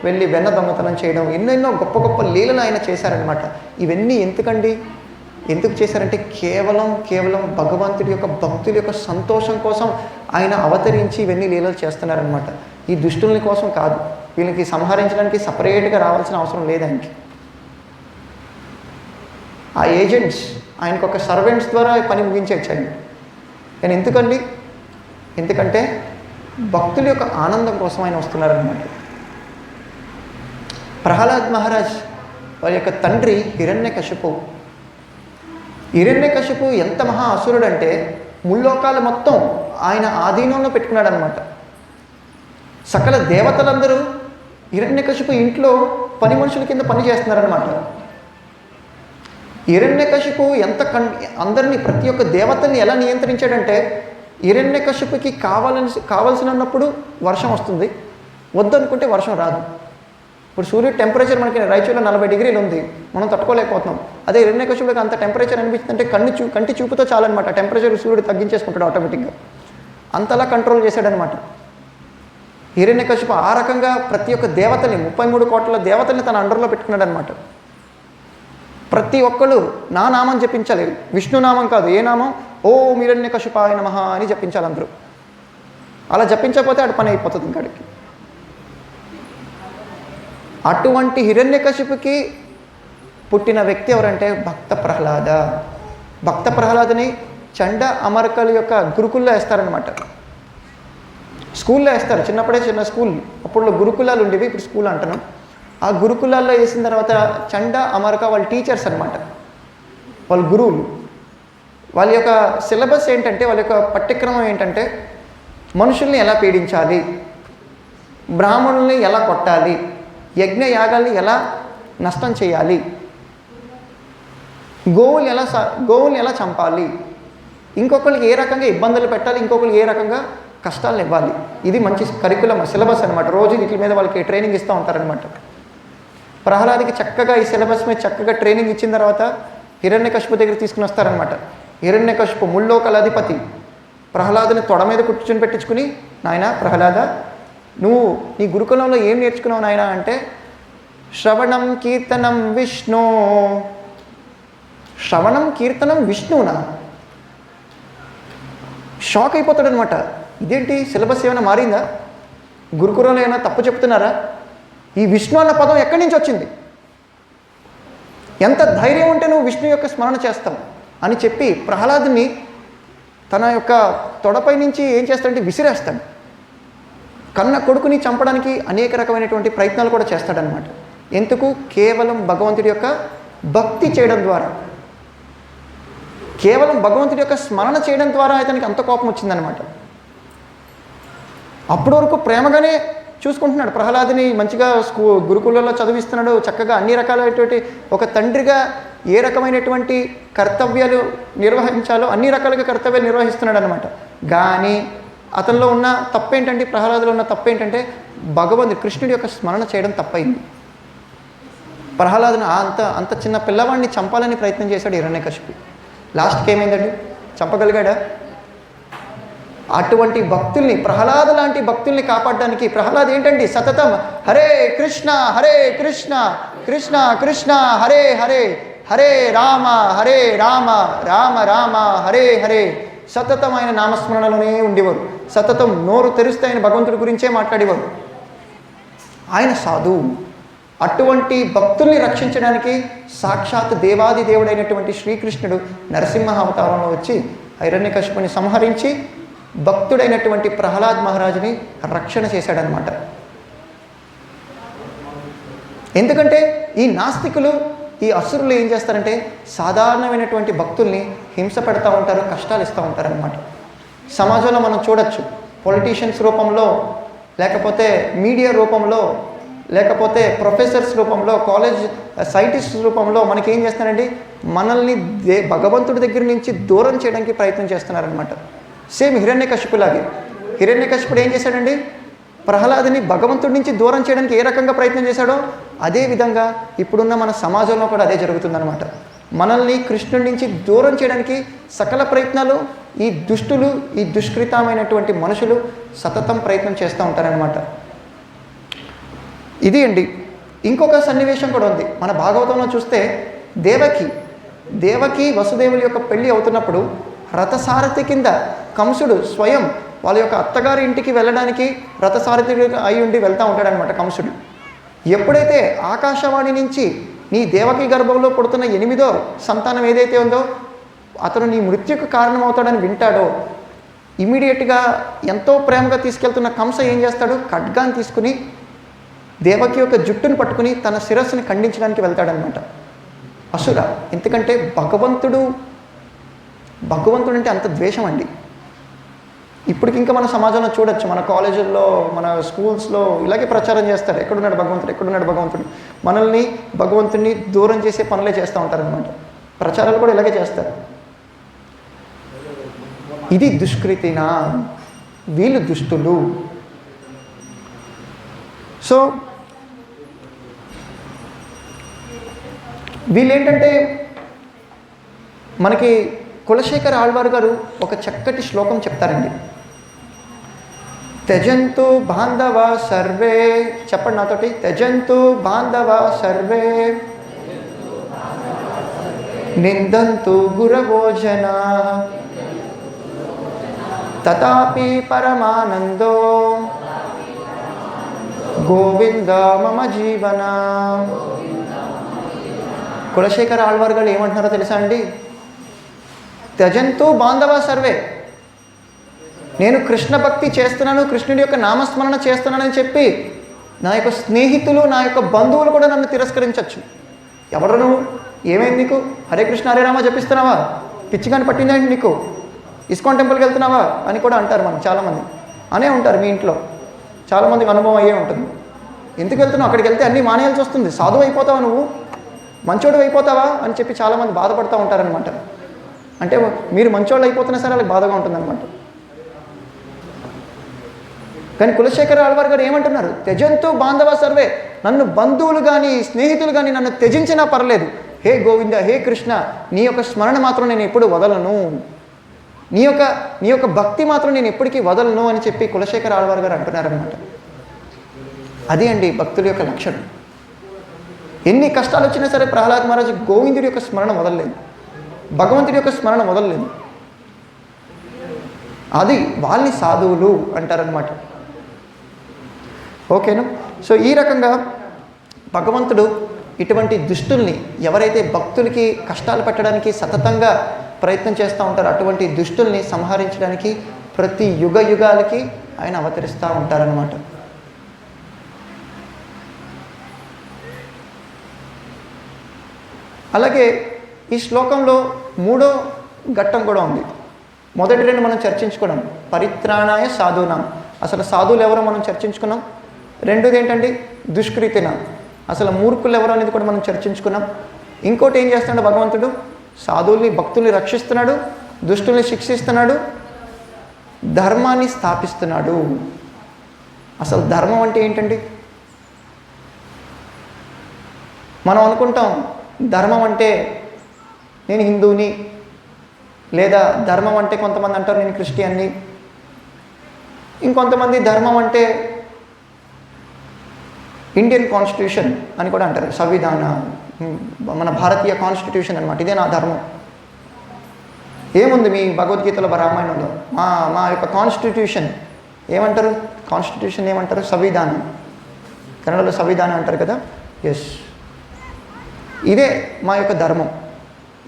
వెళ్ళి వెన్న దొంగతనం చేయడం, ఎన్నెన్నో గొప్ప గొప్ప లీలలు ఆయన చేశారనమాట. ఇవన్నీ ఎందుకు చేశారంటే కేవలం భగవంతుడి యొక్క భక్తుల యొక్క సంతోషం కోసం ఆయన అవతరించి ఇవన్నీ లీలలు చేస్తున్నారనమాట. ఈ దుష్టుల్ని కోసం కాదు, వీళ్ళకి సంహరించడానికి సపరేట్గా రావాల్సిన అవసరం లేదు ఆయనకి. ఆ ఏజెంట్స్ ఆయనకు ఒక సర్వెంట్స్ ద్వారా పని ముగించవచ్చు ఆయన. కానీ ఎందుకంటే భక్తుల యొక్క ఆనందం కోసం ఆయన వస్తున్నారనమాట. ప్రహ్లాద్ మహారాజ్ వారి యొక్క తండ్రి హిరణ్యకశిపు ఎంత మహా అసురుడు అంటే ముల్లోకాలు మొత్తం ఆయన ఆధీనంలో పెట్టుకున్నాడు అనమాట. సకల దేవతలందరూ హిరణ్యకశిపు ఇంట్లో పని మనుషుల కింద పని చేస్తున్నారనమాట. హిరణ్యకశిపు అందరినీ, ప్రతి ఒక్క దేవతల్ని ఎలా నియంత్రించాడంటే, హిరణ్యకశిపుకి కావాల్సినప్పుడు వర్షం వస్తుంది, వద్దనుకుంటే వర్షం రాదు. ఇప్పుడు సూర్యుడు టెంపరేచర్ మనకి రాయచూరులో 40 డిగ్రీలు ఉంది, మనం తట్టుకోలేకపోతున్నాం. అదే హిరణ్యకశిపుడికి అంత టెంపరేచర్ అనిపిస్తుందంటే కంటి చూపుతో చాలన్నమాట, టెంపరేచర్ సూర్యుడు తగ్గించేసుకుంటాడు ఆటోమేటిక్గా. అంతలా కంట్రోల్ చేశాడనమాట హిరణ్యకశిపు. ఆ రకంగా ప్రతి ఒక్క దేవతల్ని, 33 కోట్ల దేవతల్ని తన అండర్లో పెట్టుకున్నాడు అనమాట. ప్రతి ఒక్కళ్ళు నా నామం జపించాలి, విష్ణునామం కాదు, ఏ నామం, ఓం హిరణ్యకశిపాయ నమః అని జపించాలి అందరూ. అలా జపించకపోతే ఆడు పని అయిపోతుంది ఇంకాడికి. అటువంటి హిరణ్యకశిపుకి పుట్టిన వ్యక్తి ఎవరంటే భక్త ప్రహ్లాదని చండ అమరకల యొక్క గురుకుల్లో వేస్తారనమాట. స్కూల్లో వేస్తారు, చిన్న స్కూల్, అప్పుడు గురుకులాలు ఉండేవి, ఇప్పుడు స్కూల్ అంటున్నాం. ఆ గురుకులాల్లో వేసిన తర్వాత చండ అమరక వాళ్ళ టీచర్స్ అనమాట, వాళ్ళ గురువులు. వాళ్ళ యొక్క సిలబస్ ఏంటంటే, వాళ్ళ యొక్క పఠ్యక్రమం ఏంటంటే, మనుషుల్ని ఎలా పీడించాలి, బ్రాహ్మణుల్ని ఎలా కొట్టాలి, యజ్ఞ యాగాల్ని ఎలా నష్టం చేయాలి, గోవుల్ని ఎలా చంపాలి, ఇంకొకరికి ఏ రకంగా ఇబ్బందులు పెట్టాలి, ఇంకొకరికి ఏ రకంగా కష్టాలను ఇవ్వాలి. ఇది మంచి కరికులం సిలబస్ అనమాట. రోజు వీటి మీద వాళ్ళకి ట్రైనింగ్ ఇస్తూ ఉంటారనమాట. ప్రహ్లాద్కి చక్కగా ఈ సిలబస్ మీద చక్కగా ట్రైనింగ్ ఇచ్చిన తర్వాత హిరణ్యకశిపు దగ్గర తీసుకుని వస్తారనమాట. హిరణ్యకశిపు ముల్లోకాల అధిపతి ప్రహ్లాదుని తొడ మీద కూర్చొని పెట్టించుకుని, నాయన ప్రహ్లాద, నువ్వు నీ గురుకులంలో ఏం నేర్చుకున్నావు నాయన అంటే, శ్రవణం కీర్తనం విష్ణువునా. షాక్ అయిపోతాడనమాట. ఇదేంటి సిలబస్ ఏమైనా మారిందా, గురుకులంలో ఏమైనా తప్పు చెప్తున్నారా, ఈ విష్ణు అన్న పదం ఎక్కడి నుంచి వచ్చింది, ఎంత ధైర్యం ఉంటే నువ్వు విష్ణు యొక్క స్మరణ చేస్తావు అని చెప్పి ప్రహ్లాదుని తన యొక్క తొడపై నుంచి ఏం చేస్తాడంటే విసిరేస్తాడు. కన్న కొడుకుని చంపడానికి అనేక రకమైనటువంటి ప్రయత్నాలు కూడా చేస్తాడనమాట. ఎందుకు? కేవలం భగవంతుడి యొక్క భక్తి చేయడం ద్వారా, కేవలం భగవంతుడి యొక్క స్మరణ చేయడం ద్వారా అతనికి అంత కోపం వచ్చిందనమాట. అప్పటి వరకు ప్రేమగానే చూసుకుంటున్నాడు ప్రహ్లాదుని, మంచిగా గురుకులలో చదివిస్తున్నాడు, చక్కగా అన్ని రకాలైనటువంటి ఒక తండ్రిగా ఏ రకమైనటువంటి కర్తవ్యాలు నిర్వహించాలో అన్ని రకాలుగా కర్తవ్యాలు నిర్వహిస్తున్నాడు అనమాట. కానీ అతనిలో ఉన్న తప్పేంటంటే, ప్రహ్లాదులో ఉన్న తప్పేంటంటే, కృష్ణుడి యొక్క స్మరణ చేయడం తప్పైంది. ప్రహ్లాదుని అంత చిన్న పిల్లవాడిని చంపాలని ప్రయత్నం చేశాడు హిరణ్యకశిపు. లాస్ట్కి ఏమైందండి? చంపగలిగాడా? అటువంటి భక్తుల్ని, ప్రహ్లాద లాంటి భక్తుల్ని కాపాడడానికి ప్రహ్లాద్ ఏంటండి సతతం హరే కృష్ణ కృష్ణ కృష్ణ హరే హరే, హరే రామ రామ రామ హరే హరే, సతతం ఆయన నామస్మరణలోనే ఉండేవారు. సతతం నోరు తెరిస్తే ఆయన భగవంతుడి గురించే మాట్లాడేవారు. ఆయన సాధువు. అటువంటి భక్తుల్ని రక్షించడానికి సాక్షాత్ దేవాది దేవుడైనటువంటి శ్రీకృష్ణుడు నరసింహ అవతారంలో వచ్చి హిరణ్యకశిపుని సంహరించి భక్తుడైనటువంటి ప్రహ్లాద్ మహారాజుని రక్షణ చేశాడనమాట. ఎందుకంటే ఈ నాస్తికులు, ఈ అసురులు ఏం చేస్తారంటే సాధారణమైనటువంటి భక్తుల్ని హింస పెడతా ఉంటారు, కష్టాలు ఇస్తూ ఉంటారనమాట. సమాజంలో మనం చూడొచ్చు, పొలిటీషియన్స్ రూపంలో, లేకపోతే మీడియా రూపంలో, లేకపోతే ప్రొఫెసర్స్ రూపంలో, కాలేజ్ సైంటిస్ట్ రూపంలో మనకి ఏం చేస్తున్నారండి, మనల్ని భగవంతుడి దగ్గర నుంచి దూరం చేయడానికి ప్రయత్నం చేస్తున్నారనమాట. సేమ్ హిరణ్యకశిపులాగే. హిరణ్యకశిపుడు ఏం చేశాడండి, ప్రహ్లాదుని భగవంతుడి నుంచి దూరం చేయడానికి ఏ రకంగా ప్రయత్నం చేశాడో అదేవిధంగా ఇప్పుడున్న మన సమాజంలో కూడా అదే జరుగుతుందన్నమాట. మనల్ని కృష్ణుడి నుంచి దూరం చేయడానికి సకల ప్రయత్నాలు ఈ దుష్టులు, ఈ దుష్కృతమైనటువంటి మనుషులు సతతం ప్రయత్నం చేస్తూ ఉంటారనమాట. ఇది అండి. ఇంకొక సన్నివేశం కూడా ఉంది మన భాగవతంలో చూస్తే. దేవకి వసుదేవుల యొక్క పెళ్ళి అవుతున్నప్పుడు రథసారథి కింద కంసుడు స్వయం వాళ్ళ యొక్క అత్తగారి ఇంటికి వెళ్ళడానికి రథసారథి అయి ఉండి వెళ్తూ ఉంటాడనమాట కంసుడు. ఎప్పుడైతే ఆకాశవాణి నుంచి నీ దేవకి గర్భంలో పుడుతున్న 8వ సంతానం ఏదైతే ఉందో అతను నీ మృత్యుకు కారణమవుతాడని వింటాడో ఇమీడియట్గా ఎంతో ప్రేమగా తీసుకెళ్తున్న కంస ఏం చేస్తాడు, ఖడ్గాన్ని తీసుకుని దేవకి యొక్క జుట్టును పట్టుకుని తన శిరస్సుని ఖండించడానికి వెళ్తాడనమాట. అసుర. ఎందుకంటే భగవంతుడు అంటే అంత ద్వేషం అండి. ఇప్పటికి ఇంకా మన సమాజంలో చూడొచ్చు, మన కాలేజీల్లో, మన స్కూల్స్లో ఇలాగే ప్రచారం చేస్తారు, ఎక్కడున్నాడు భగవంతుడు. మనల్ని భగవంతుడిని దూరం చేసే పనులే చేస్తూ ఉంటారనమాట. ప్రచారాలు కూడా ఇలాగే చేస్తారు. ఇది దుష్కృతినా, వీళ్ళు దుష్టులు. సో వీళ్ళేంటంటే మనకి కులశేఖర ఆళ్వార్ గారు ఒక చక్కటి శ్లోకం చెప్తారండి. త్యజంతు బాంధవ సర్వే, చెప్పండి నాతోటి, త్యజంతు బాంధవ సర్వే నిందంతు గురవో జనా తథాపి పరమానందో గోవింద మమ జీవన. కులశేఖర ఆళ్వార్ గారు ఏమంటున్నారో తెలుసా అండి? త్యజంతు బాంధవ సర్వే, నేను కృష్ణ భక్తి చేస్తున్నాను, కృష్ణుడి యొక్క నామస్మరణ చేస్తున్నానని చెప్పి నా యొక్క స్నేహితులు, నా యొక్క బంధువులు కూడా నన్ను తిరస్కరించవచ్చు. ఎవరు నువ్వు, ఏమైంది నీకు, హరే కృష్ణ హరే రామ జపిస్తున్నావా, పిచ్చిగాని పట్టిందేంటి నీకు, ఇస్కాన్ టెంపుల్కి వెళ్తున్నావా అని కూడా అంటారు. మనం చాలామంది అనే ఉంటారు. మీ ఇంట్లో చాలామందికి అనుభవం అయ్యే ఉంటుంది. ఎందుకు వెళ్తున్నావు, అక్కడికి వెళ్తే అన్నీ మానేయాల్సి వస్తుంది, సాధువు అయిపోతావా, నువ్వు మంచోడు అయిపోతావా అని చెప్పి చాలామంది బాధపడుతూ ఉంటారనమాట. అంటే మీరు మంచోళ్ళు అయిపోతున్నా సరే వాళ్ళకి బాధగా ఉంటుందన్నమాట. కానీ కులశేఖర ఆళ్వార్ గారు ఏమంటున్నారు, త్యజంతు బాంధవ సర్వే, నన్ను బంధువులు కానీ స్నేహితులు కానీ నన్ను త్యజించినా పర్లేదు, హే గోవింద, హే కృష్ణ, నీ యొక్క స్మరణ మాత్రం నేను ఎప్పుడు వదలను, నీ యొక్క భక్తి మాత్రం నేను ఎప్పటికీ వదలను అని చెప్పి కులశేఖర ఆళ్వార్ గారు అంటున్నారనమాట. అదే అండి భక్తుల యొక్క లక్షణం. ఎన్ని కష్టాలు వచ్చినా సరే ప్రహ్లాద్ మహారాజు గోవిందుడి యొక్క స్మరణ వదలలేదు, భగవంతుడి యొక్క స్మరణ వదలలేదు. అది వాళ్ళని సాధువులు అంటారనమాట. ఓకేనా? సో ఈ రకంగా భగవంతుడు ఇటువంటి దుష్టుల్ని, ఎవరైతే భక్తులకి కష్టాలు పెట్టడానికి సతతంగా ప్రయత్నం చేస్తూ ఉంటారో అటువంటి దుష్టుల్ని సంహరించడానికి ప్రతి యుగాలకి ఆయన అవతరిస్తూ ఉంటారనమాట. అలాగే ఈ శ్లోకంలో 3వ ఘట్టం కూడా ఉంది. మొదటి 2 మనం చర్చించుకున్నాం, పరిత్రాణాయ సాధూనాం, అసలు సాధువులు ఎవరో మనం చర్చించుకున్నాం. రెండోది ఏంటండి, దుష్కృతిన, అసలు మూర్ఖులు ఎవరో అనేది కూడా మనం చర్చించుకున్నాం. ఇంకోటి ఏం చేస్తున్నాడు భగవంతుడు, సాధువుల్ని భక్తుల్ని రక్షిస్తున్నాడు, దుష్టుల్ని శిక్షిస్తున్నాడు, ధర్మాన్ని స్థాపిస్తున్నాడు. అసలు ధర్మం అంటే ఏంటండి? మనం అనుకుంటాం ధర్మం అంటే నేను హిందువుని, లేదా ధర్మం అంటే కొంతమంది అంటారు నేను క్రిస్టియన్ని, ఇంకొంతమంది ధర్మం అంటే ఇండియన్ కాన్స్టిట్యూషన్ అని కూడా అంటారు, సంవిధాన, మన భారతీయ కాన్స్టిట్యూషన్ అనమాట, ఇదే నా ధర్మం. ఏముంది మీ భగవద్గీతలో, రామాయణంలో మా యొక్క కాన్స్టిట్యూషన్ ఏమంటారు, కాన్స్టిట్యూషన్ ఏమంటారు, సంవిధానం, కన్నడలో సంవిధానం అంటారు కదా. ఎస్, ఇదే మా యొక్క ధర్మం.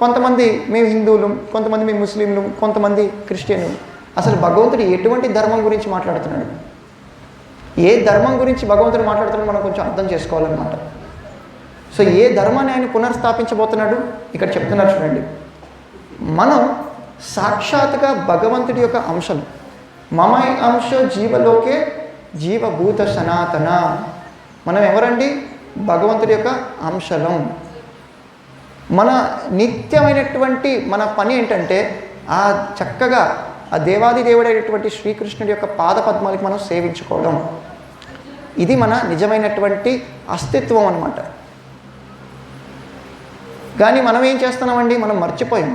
కొంతమంది మేము హిందువులు, కొంతమంది మేము ముస్లింలు, కొంతమంది క్రిస్టియన్లు. అసలు భగవంతుడు ఎటువంటి ధర్మం గురించి మాట్లాడుతున్నాడు, ఏ ధర్మం గురించి భగవంతుడు మాట్లాడుతున్నాడు మనం కొంచెం అర్థం చేసుకోవాలన్నమాట. సో ఏ ధర్మాన్ని ఆయన పునర్స్థాపించబోతున్నాడు ఇక్కడ చెప్తున్నారు చూడండి. మనం సాక్షాత్గా భగవంతుడి యొక్క అంశం, మమై అంశ జీవలోకే జీవభూత సనాతన. మనం ఎవరండి, భగవంతుడి యొక్క అంశలం. మన నిత్యమైనటువంటి మన పని ఏంటంటే ఆ చక్కగా ఆ దేవాది దేవుడైనటువంటి శ్రీకృష్ణుడి యొక్క పాద పద్మాలకి మనం సేవించుకోవడం. ఇది మన నిజమైనటువంటి అస్తిత్వం అన్నమాట. కానీ మనం ఏం చేస్తున్నామండి, మనం మర్చిపోయాం.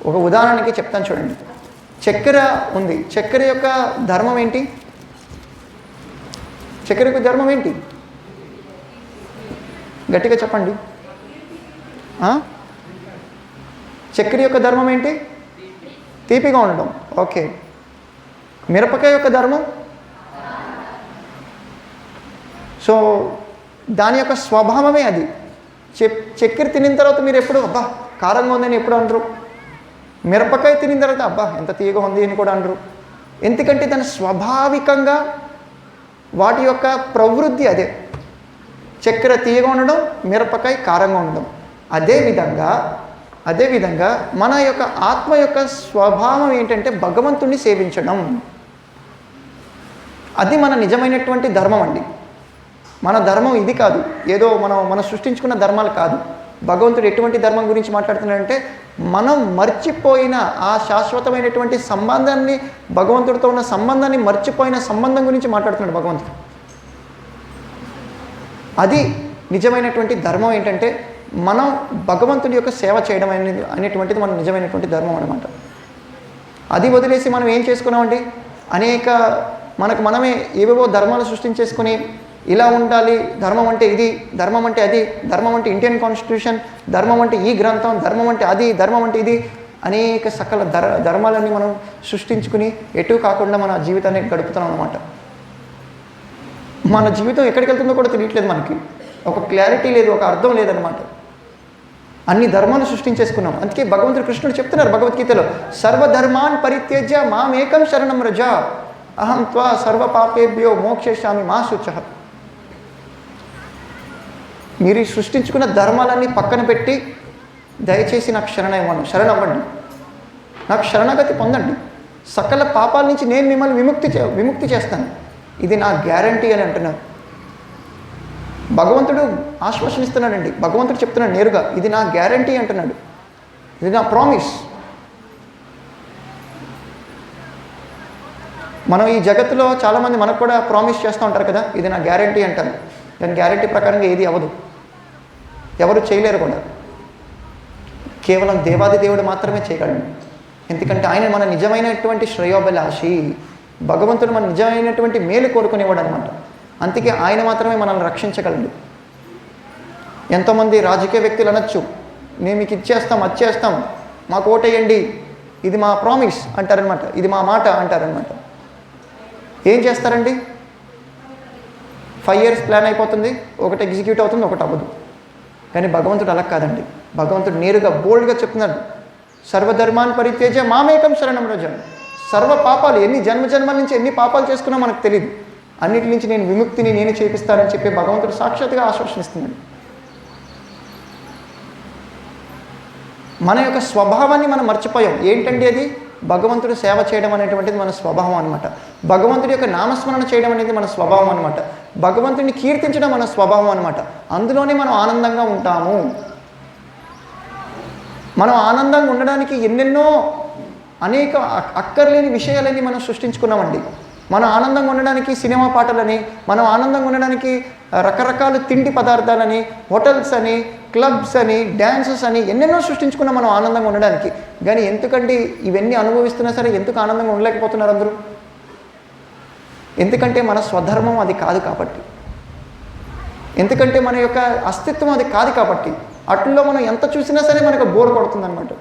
ఒక ఉదాహరణకి చెప్తాను చూడండి. చక్కెర ఉంది. చక్కెర యొక్క ధర్మం ఏంటి? చక్కెర యొక్క ధర్మం ఏంటి? గట్టిగా చెప్పండి. చక్కెర యొక్క ధర్మం ఏంటి? తీపిగా ఉండడం. ఓకే. మిరపకాయ యొక్క ధర్మం? సో దాని యొక్క స్వభావమే అది. చక్కెర తినిన తర్వాత మీరు ఎప్పుడు అబ్బా కారంగా ఉందని ఎప్పుడు అనరు. మిరపకాయ తినిన తర్వాత అబ్బా ఎంత తీయగా ఉంది అని కూడా అనరు. ఎందుకంటే దాని స్వాభావికంగా వాటి యొక్క ప్రవృత్తి అదే. చక్కెర తీయగా ఉండడం, మిరపకాయ కారంగా ఉండడం. అదేవిధంగా మన యొక్క ఆత్మ యొక్క స్వభావం ఏంటంటే భగవంతుణ్ణి సేవించడం. అది మన నిజమైనటువంటి ధర్మం అండి. మన ధర్మం ఇది కాదు, ఏదో మనం సృష్టించుకున్న ధర్మాలు కాదు. భగవంతుడు ఎటువంటి ధర్మం గురించి మాట్లాడుతున్నాడంటే మనం మర్చిపోయిన ఆ శాశ్వతమైనటువంటి సంబంధాన్ని, భగవంతుడితో ఉన్న సంబంధాన్ని మర్చిపోయిన సంబంధం గురించి మాట్లాడుతున్నాడు భగవంతుడు. అది నిజమైనటువంటి ధర్మం. ఏంటంటే మనం భగవంతుడి యొక్క సేవ చేయడం అనేటువంటిది మన నిజమైనటువంటి ధర్మం అన్నమాట. అది వదిలేసి మనం ఏం చేసుకున్నామండి, మనకు మనమే ఏవేవో ధర్మాలు సృష్టించేసుకుని ఇలా ఉండాలి, ధర్మం అంటే ఇది, ధర్మం అంటే అది, ధర్మం అంటే ఇండియన్ కాన్స్టిట్యూషన్, ధర్మం అంటే ఈ గ్రంథం, ధర్మం అంటే అది, ధర్మం అంటే ఇది, అనేక సకల ధర్మాలన్నీ మనం సృష్టించుకుని ఎటు కాకుండా మన జీవితాన్ని గడుపుతున్నాం అన్నమాట. మన జీవితం ఎక్కడికి వెళ్తుందో కూడా తెలియట్లేదు. మనకి ఒక క్లారిటీ లేదు, ఒక అర్థం లేదనమాట. అన్ని ధర్మాలు సృష్టించేసుకున్నాం. అందుకే భగవంతుడు కృష్ణుడు చెప్తున్నారు భగవద్గీతలో, సర్వధర్మాన్ పరిత్యజ్య మామేకం శరణం రజ అహం త్వా సర్వ పాపేభ్యో మోక్షయిష్యామి మా శుచః. మీరు సృష్టించుకున్న ధర్మాలన్నీ పక్కన పెట్టి దయచేసి నాకు శరణవ్వండి, నాకు శరణాగతి పొందండి. సకల పాపాల నుంచి నేను మిమ్మల్ని విముక్తి చేస్తాను. ఇది నా గ్యారంటీ అని అంటున్నారు. భగవంతుడు ఆశ్వాసనిస్తున్నాడండి. భగవంతుడు చెప్తున్నాడు నేరుగా, ఇది నా గ్యారంటీ అంటున్నాడు, ఇది నా ప్రామిస్. మనం ఈ జగత్తులో చాలామంది మనకు కూడా ప్రామిస్ చేస్తూ ఉంటారు కదా, ఇది నా గ్యారంటీ అంటారు. దాని గ్యారంటీ ప్రకారంగా ఏది అవ్వదు, ఎవరు చేయలేరు కూడా. కేవలం దేవాది దేవుడు మాత్రమే చేయగలడు. ఎందుకంటే ఆయన మన నిజమైనటువంటి శ్రేయోభిలాషి. భగవంతుడు మన నిజమైనటువంటి మేలు కోరుకునేవాడు అనమాట. అందుకే ఆయన మాత్రమే మనల్ని రక్షించగలడు. ఎంతోమంది రాజకీయ వ్యక్తులు అనొచ్చు, నేను మీకు ఇచ్చేస్తాం, అది చేస్తాం, మాకు ఓటేయండి, ఇది మా ప్రామిస్ అంటారనమాట, ఇది మా మాట అంటారనమాట. ఏం చేస్తారండి? 5 years ప్లాన్ అయిపోతుంది, ఒకటి ఎగ్జిక్యూట్ అవుతుంది, ఒకటి అవ్వదు. కానీ భగవంతుడు అలా కాదండి. భగవంతుడు నేరుగా బోల్డ్గా చెప్తున్నాడు, సర్వధర్మాన్ పరిత్యజ్య మామేకం శరణం రజ. సర్వ పాపాలు ఎన్ని జన్మల నుంచి ఎన్ని పాపాలు చేసుకున్నా మనకు తెలియదు, అన్నిటి నుంచి నేను విముక్తిని నేను చేపిస్తానని చెప్పి భగవంతుడు సాక్షాత్తుగా ఆశ్వాసనిస్తున్నాడు. మన యొక్క స్వభావాన్ని మనం మర్చిపోయాం. ఏంటంటే అది భగవంతుడు సేవ చేయడం అనేటువంటిది మన స్వభావం అనమాట. భగవంతుడి యొక్క నామస్మరణ చేయడం అనేది మన స్వభావం అనమాట. భగవంతుడిని కీర్తించడం మన స్వభావం అనమాట. అందులోనే మనం ఆనందంగా ఉంటాము. మనం ఆనందంగా ఉండడానికి ఎన్నెన్నో అనేక అక్కర్లేని విషయాలని మనం సృష్టించుకున్నామండి. మనం ఆనందంగా ఉండడానికి సినిమా పాటలని, మనం ఆనందంగా ఉండడానికి రకరకాల తిండి పదార్థాలని, హోటల్స్ అని, క్లబ్స్ అని, డ్యాన్సెస్ అని ఎన్నెన్నో సృష్టించుకున్నాం మనం ఆనందంగా ఉండడానికి. కానీ ఎందుకంటే ఇవన్నీ అనుభవిస్తున్నా సరే ఎందుకు ఆనందంగా ఉండలేకపోతున్నారు అందరూ? ఎందుకంటే మన స్వధర్మం అది కాదు కాబట్టి, ఎందుకంటే మన యొక్క అస్తిత్వం అది కాదు కాబట్టి. అట్లలో మనం ఎంత చూసినా సరే మనకు బోర్ కొడుతుంది అనమాట.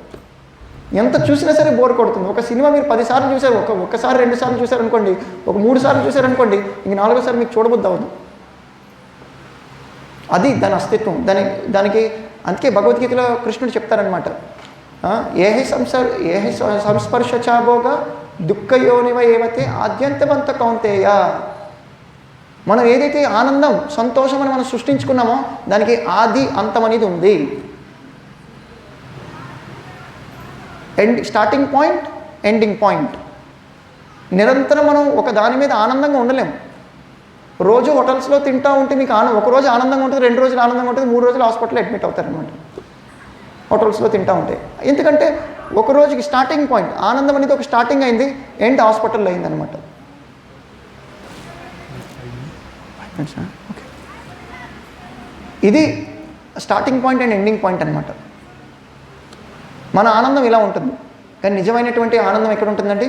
ఎంత చూసినా సరే బోర్ కొడుతుంది. ఒక సినిమా మీరు 10 సార్లు చూసారు, ఒక్కసారి 2 సార్లు చూసారనుకోండి, ఒక 3 సార్లు చూసారనుకోండి, ఇంక 4వసారి మీకు చూడబుద్ధి అవ్వదు. అది దాని అస్తిత్వం. దానికి అందుకే భగవద్గీతలో కృష్ణుడు చెప్తారనమాట, ఏహి సంస్పర్శ చాభోగా దుఃఖయోనివ ఏవతే ఆద్యంతవంత కౌంతేయ. మనం ఏదైతే ఆనందం, సంతోషం అని మనం సృష్టించుకున్నామో దానికి ఆది అంతం అనేది ఉంది. Starting point, ending point. నిరంతరం మనం ఒక దాని మీద ఆనందంగా ఉండలేము. రోజు హోటల్స్లో తింటూ ఉంటే మీకు ఒక రోజు ఆనందంగా ఉంటుంది, 2 రోజులు ఆనందంగా ఉంటుంది, 3 రోజులు హాస్పిటల్లో అడ్మిట్ అవుతారనమాట హోటల్స్లో తింటూ ఉంటే. ఎందుకంటే ఒక రోజుకి స్టార్టింగ్ పాయింట్ ఆనందం అనేది ఒక స్టార్టింగ్ అయింది, ఎండ్ హాస్పిటల్లో అయిందనమాట. ఓకే. ఇది starting point and ending point అనమాట. మన ఆనందం ఇలా ఉంటుంది, కానీ నిజమైనటువంటి ఆనందం ఎక్కడ ఉంటుందండి?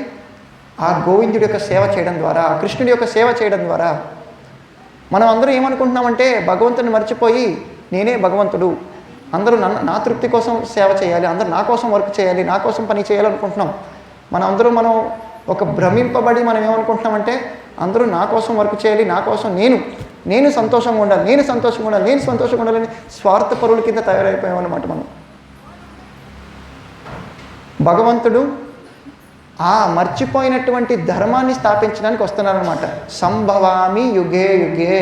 ఆ గోవిందుడి యొక్క సేవ చేయడం ద్వారా, ఆ కృష్ణుడి యొక్క సేవ చేయడం ద్వారా. మనం అందరూ ఏమనుకుంటున్నామంటే భగవంతుని మర్చిపోయి నేనే భగవంతుడు, అందరూ నా తృప్తి కోసం సేవ చేయాలి, అందరూ నా కోసం వర్క్ చేయాలి, నా కోసం పని చేయాలనుకుంటున్నాం. మనం ఒక భ్రమింపబడి మనం ఏమనుకుంటున్నామంటే అందరూ నా కోసం వర్క్ చేయాలి, నా కోసం నేను సంతోషంగా ఉండాలి, నేను సంతోషంగా ఉండాలని స్వార్థపరుల కింద తయారైపోయామన్నమాట మనం. భగవంతుడు ఆ మర్చిపోయినటువంటి ధర్మాన్ని స్థాపించడానికి వస్తున్నారనమాట. సంభవామి యుగే యుగే.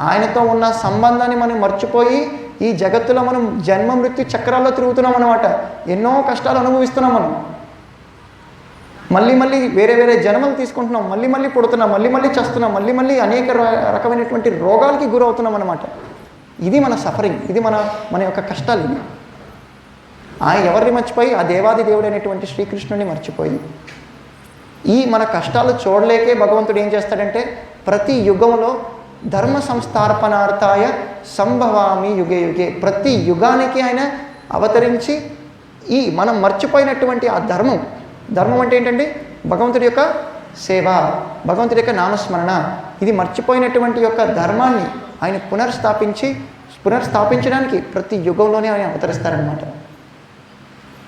ఆయనతో ఉన్న సంబంధాన్ని మనం మర్చిపోయి ఈ జగత్తులో మనం జన్మ మృత్యు చక్రాల్లో తిరుగుతున్నాం అనమాట. ఎన్నో కష్టాలు అనుభవిస్తున్నాం మనం. మళ్ళీ వేరే జన్మలు తీసుకుంటున్నాం, మళ్ళీ పుడుతున్నాం, మళ్ళీ చేస్తున్నాం, మళ్ళీ అనేక రకమైనటువంటి రోగాలకి గురవుతున్నాం అనమాట. ఇది మన సఫరింగ్, ఇది మన యొక్క కష్టాలు. ఇవి ఆయన ఎవరిని మర్చిపోయి? ఆ దేవాది దేవుడు అనేటువంటి శ్రీకృష్ణుని మర్చిపోయి. ఈ మన కష్టాలు చూడలేకే భగవంతుడు ఏం చేస్తాడంటే ప్రతి యుగంలో ధర్మ సంస్థాపనార్థాయ సంభవామి యుగే యుగే. ప్రతి యుగానికి ఆయన అవతరించి ఈ మనం మర్చిపోయినటువంటి ఆ ధర్మం అంటే ఏంటంటే భగవంతుడి యొక్క సేవ, భగవంతుడి యొక్క నామస్మరణ. ఇది మర్చిపోయినటువంటి యొక్క ధర్మాన్ని ఆయన పునర్స్థాపించడానికి ప్రతి యుగంలోనే ఆయన అవతరిస్తారనమాట.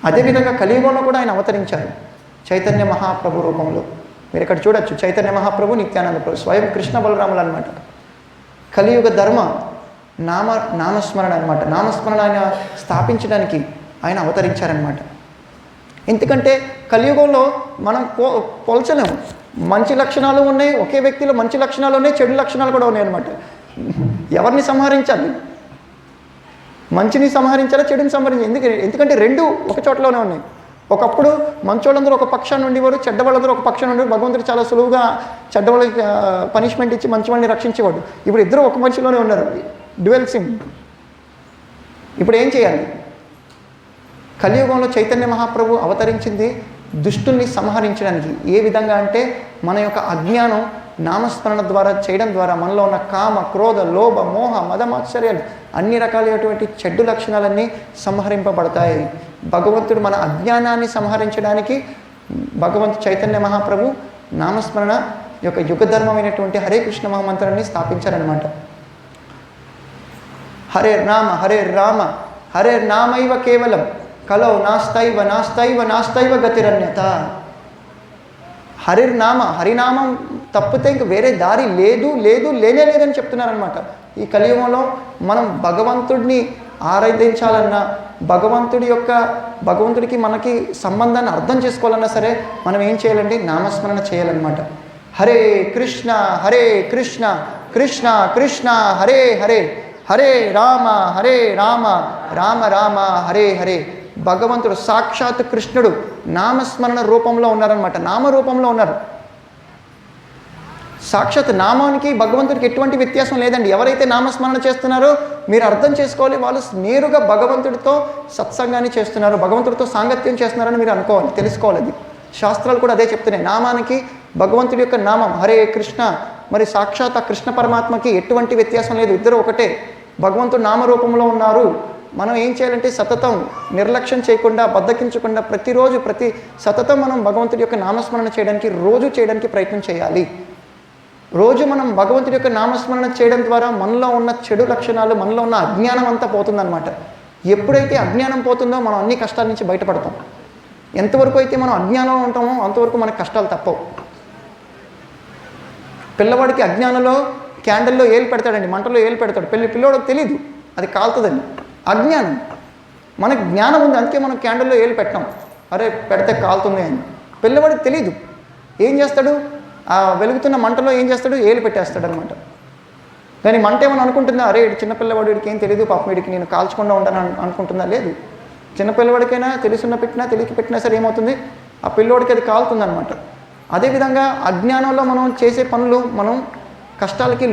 అదేవిధంగా కలియుగంలో కూడా ఆయన అవతరించారు చైతన్య మహాప్రభు రూపంలో. మీరు ఇక్కడ చూడొచ్చు, చైతన్య మహాప్రభు, నిత్యానంద ప్రభు, స్వయం కృష్ణ బలరాములు అనమాట. కలియుగ ధర్మ నామస్మరణ అనమాట. నామస్మరణ ఆయన స్థాపించడానికి ఆయన అవతరించారనమాట. ఎందుకంటే కలియుగంలో మనం పోల్చలేము. మంచి లక్షణాలు ఉన్నాయి, ఒకే వ్యక్తిలో మంచి లక్షణాలు ఉన్నాయి, చెడు లక్షణాలు కూడా ఉన్నాయి అనమాట. ఎవరిని సంహరించాలి? మంచిని సంహరించాలా, చెడుని సంహరించాలి? ఎందుకంటే రెండు ఒక చోటలోనే ఉన్నాయి. ఒకప్పుడు మంచోళ్ళందరూ ఒక పక్షాన్ని ఉండేవారు, చెడ్డవాళ్ళందరూ ఒక పక్షాన్ని ఉండేవారు. భగవంతుడు చాలా సులువుగా చెడ్డవాళ్ళకి పనిష్మెంట్ ఇచ్చి మంచి వాళ్ళని రక్షించేవాడు. ఇప్పుడు ఇద్దరు ఒక మనిషిలోనే ఉన్నారు, డ్యువెల్ సిమ్. ఇప్పుడు ఏం చేయాలి? కలియుగంలో చైతన్య మహాప్రభు అవతరించింది దుష్టుల్ని సంహరించడానికి. ఏ విధంగా అంటే మన యొక్క అజ్ఞానం నామస్మరణ ద్వారా చేయడం ద్వారా మనలో ఉన్న కామ, క్రోధ, లోభ, మోహ, మదమాత్సర్యాలు అన్ని రకాలైనటువంటి చెడ్డు లక్షణాలన్నీ సంహరింపబడతాయి. భగవంతుడు మన అజ్ఞానాన్ని సంహరించడానికి భగవంతుడు చైతన్య మహాప్రభు నామస్మరణ యొక్క యుగధర్మమైనటువంటి హరే కృష్ణ మహామంత్రాన్ని స్థాపించారనమాట. హరే రామ హరే రామ హరే నామైవ కేవలం కలో నాస్తైవ గతిరన్యత. హరినామం తప్పితే ఇంక వేరే దారి లేదని చెప్తున్నారనమాట. ఈ కలియుగంలో మనం భగవంతుడిని ఆరాధించాలన్నా, భగవంతుడికి మనకి సంబంధాన్ని అర్థం చేసుకోవాలన్నా సరే మనం ఏం చేయాలండి? నామస్మరణ చేయాలన్నమాట. హరే కృష్ణ కృష్ణ కృష్ణ హరే హరే, హరే రామ రామ రామ హరే హరే. భగవంతుడు సాక్షాత్ కృష్ణుడు నామస్మరణ రూపంలో ఉన్నారనమాట. నామరూపంలో ఉన్నారు. సాక్షాత్ నామానికి భగవంతుడికి ఎటువంటి వ్యత్యాసం లేదండి. ఎవరైతే నామస్మరణ చేస్తున్నారో మీరు అర్థం చేసుకోవాలి, వాళ్ళు నేరుగా భగవంతుడితో సత్సంగాన్ని చేస్తున్నారు, భగవంతుడితో సాంగత్యం చేస్తున్నారని మీరు అనుకోవాలి, తెలుసుకోవాలి. అది శాస్త్రాలు కూడా అదే చెప్తున్నాయి. నామానికి భగవంతుడి యొక్క నామం హరే కృష్ణ, మరి సాక్షాత్ ఆ కృష్ణ పరమాత్మకి ఎటువంటి వ్యత్యాసం లేదు, ఇద్దరు ఒకటే. భగవంతుడు నామరూపంలో ఉన్నారు. మనం ఏం చేయాలంటే సతతం నిర్లక్ష్యం చేయకుండా, బద్దకించకుండా ప్రతి సతతం మనం భగవంతుడి యొక్క నామస్మరణ చేయడానికి ప్రయత్నం చేయాలి. రోజు మనం భగవంతుడి యొక్క నామస్మరణ చేయడం ద్వారా మనలో ఉన్న చెడు లక్షణాలు, మనలో ఉన్న అజ్ఞానం అంతా పోతుందన్నమాట. ఎప్పుడైతే అజ్ఞానం పోతుందో మనం అన్ని కష్టాల నుంచి బయటపడతాం. ఎంతవరకు అయితే మనం అజ్ఞానంలో ఉంటామో అంతవరకు మనకు కష్టాలు తప్పవు. పిల్లవాడికి అజ్ఞానంలో క్యాండిల్లో ఏలు పెడతాడండి, మంటలో ఏలు పెడతాడు. పిల్లవాడికి తెలియదు అది కాలుతుందని. అజ్ఞానం. మనకు జ్ఞానం ఉంది, అందుకే మనం క్యాండిల్లో ఏలు పెట్టాం, అరే పెడితే కాలుతుంది అని. పిల్లవాడికి తెలీదు. ఏం చేస్తాడు? ఆ వెలుగుతున్న మంటలో ఏం చేస్తాడు? ఏలు పెట్టేస్తాడు అనమాట. కానీ మంట ఏమని అనుకుంటుందా? అరే చిన్నపిల్లవాడు వీడికి ఏం తెలియదు, పాపం వీడికి నేను కాల్చకుండా ఉంటాను అనుకుంటుందా? లేదు. చిన్నపిల్లవాడికైనా తెలిసిన పెట్టినా తెలియక పెట్టినా సరే ఏమవుతుంది? ఆ పిల్లవాడికి అది కాలుతుందనమాట. అదేవిధంగా అజ్ఞానంలో మనం చేసే పనులు మనం కష్టాలకి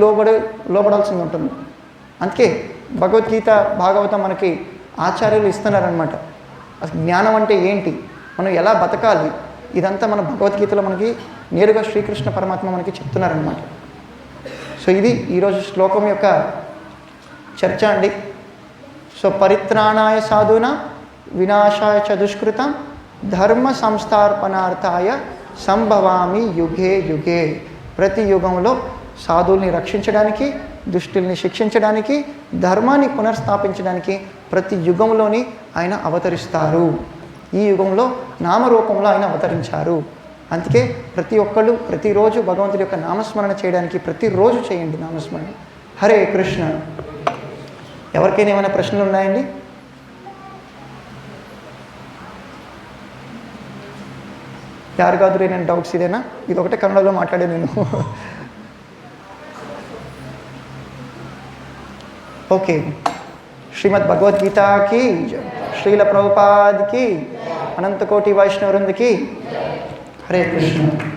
లోబడాల్సి ఉంటుంది. అందుకే భగవద్గీత, భాగవతం మనకి ఆచార్యులు ఇస్తున్నారనమాట. అసలు జ్ఞానం అంటే ఏంటి, మనం ఎలా బతకాలి, ఇదంతా మన భగవద్గీతలో మనకి నేరుగా శ్రీకృష్ణ పరమాత్మ మనకి చెప్తున్నారనమాట. సో ఇది ఈరోజు శ్లోకం యొక్క చర్చ అండి. సో పరిత్రాణాయ సాధూనా వినాశాయ చ దుష్కృతం ధర్మ సంస్థాపనార్థాయ సంభవామి యుగే యుగే. ప్రతి యుగంలో సాధువుల్ని రక్షించడానికి, దుష్టుల్ని శిక్షించడానికి, ధర్మాన్ని పునర్స్థాపించడానికి ప్రతి యుగంలోని ఆయన అవతరిస్తారు. ఈ యుగంలో నామరూపంలో ఆయన అవతరించారు. అందుకే ప్రతి ఒక్కళ్ళు ప్రతిరోజు భగవంతుడి యొక్క నామస్మరణ చేయడానికి ప్రతిరోజు చేయండి నామస్మరణ. హరే కృష్ణ. ఎవరికైనా ఏమైనా ప్రశ్నలు ఉన్నాయండి? యారిಗಾದ್ರೂ ಏನೇನು ಡೌಟ್ಸ್ ಇದೆನಾ? ಇದೊಕಟೆ ಕನ್ನಡలో మాట్లాడే నేను. ఓకే. శ్రీమద్ భగవద్గీతకి, శ్రీల ప్రభుపాద్కి, అనంతకోటి వైష్ణవృందకి హరే కృష్ణ.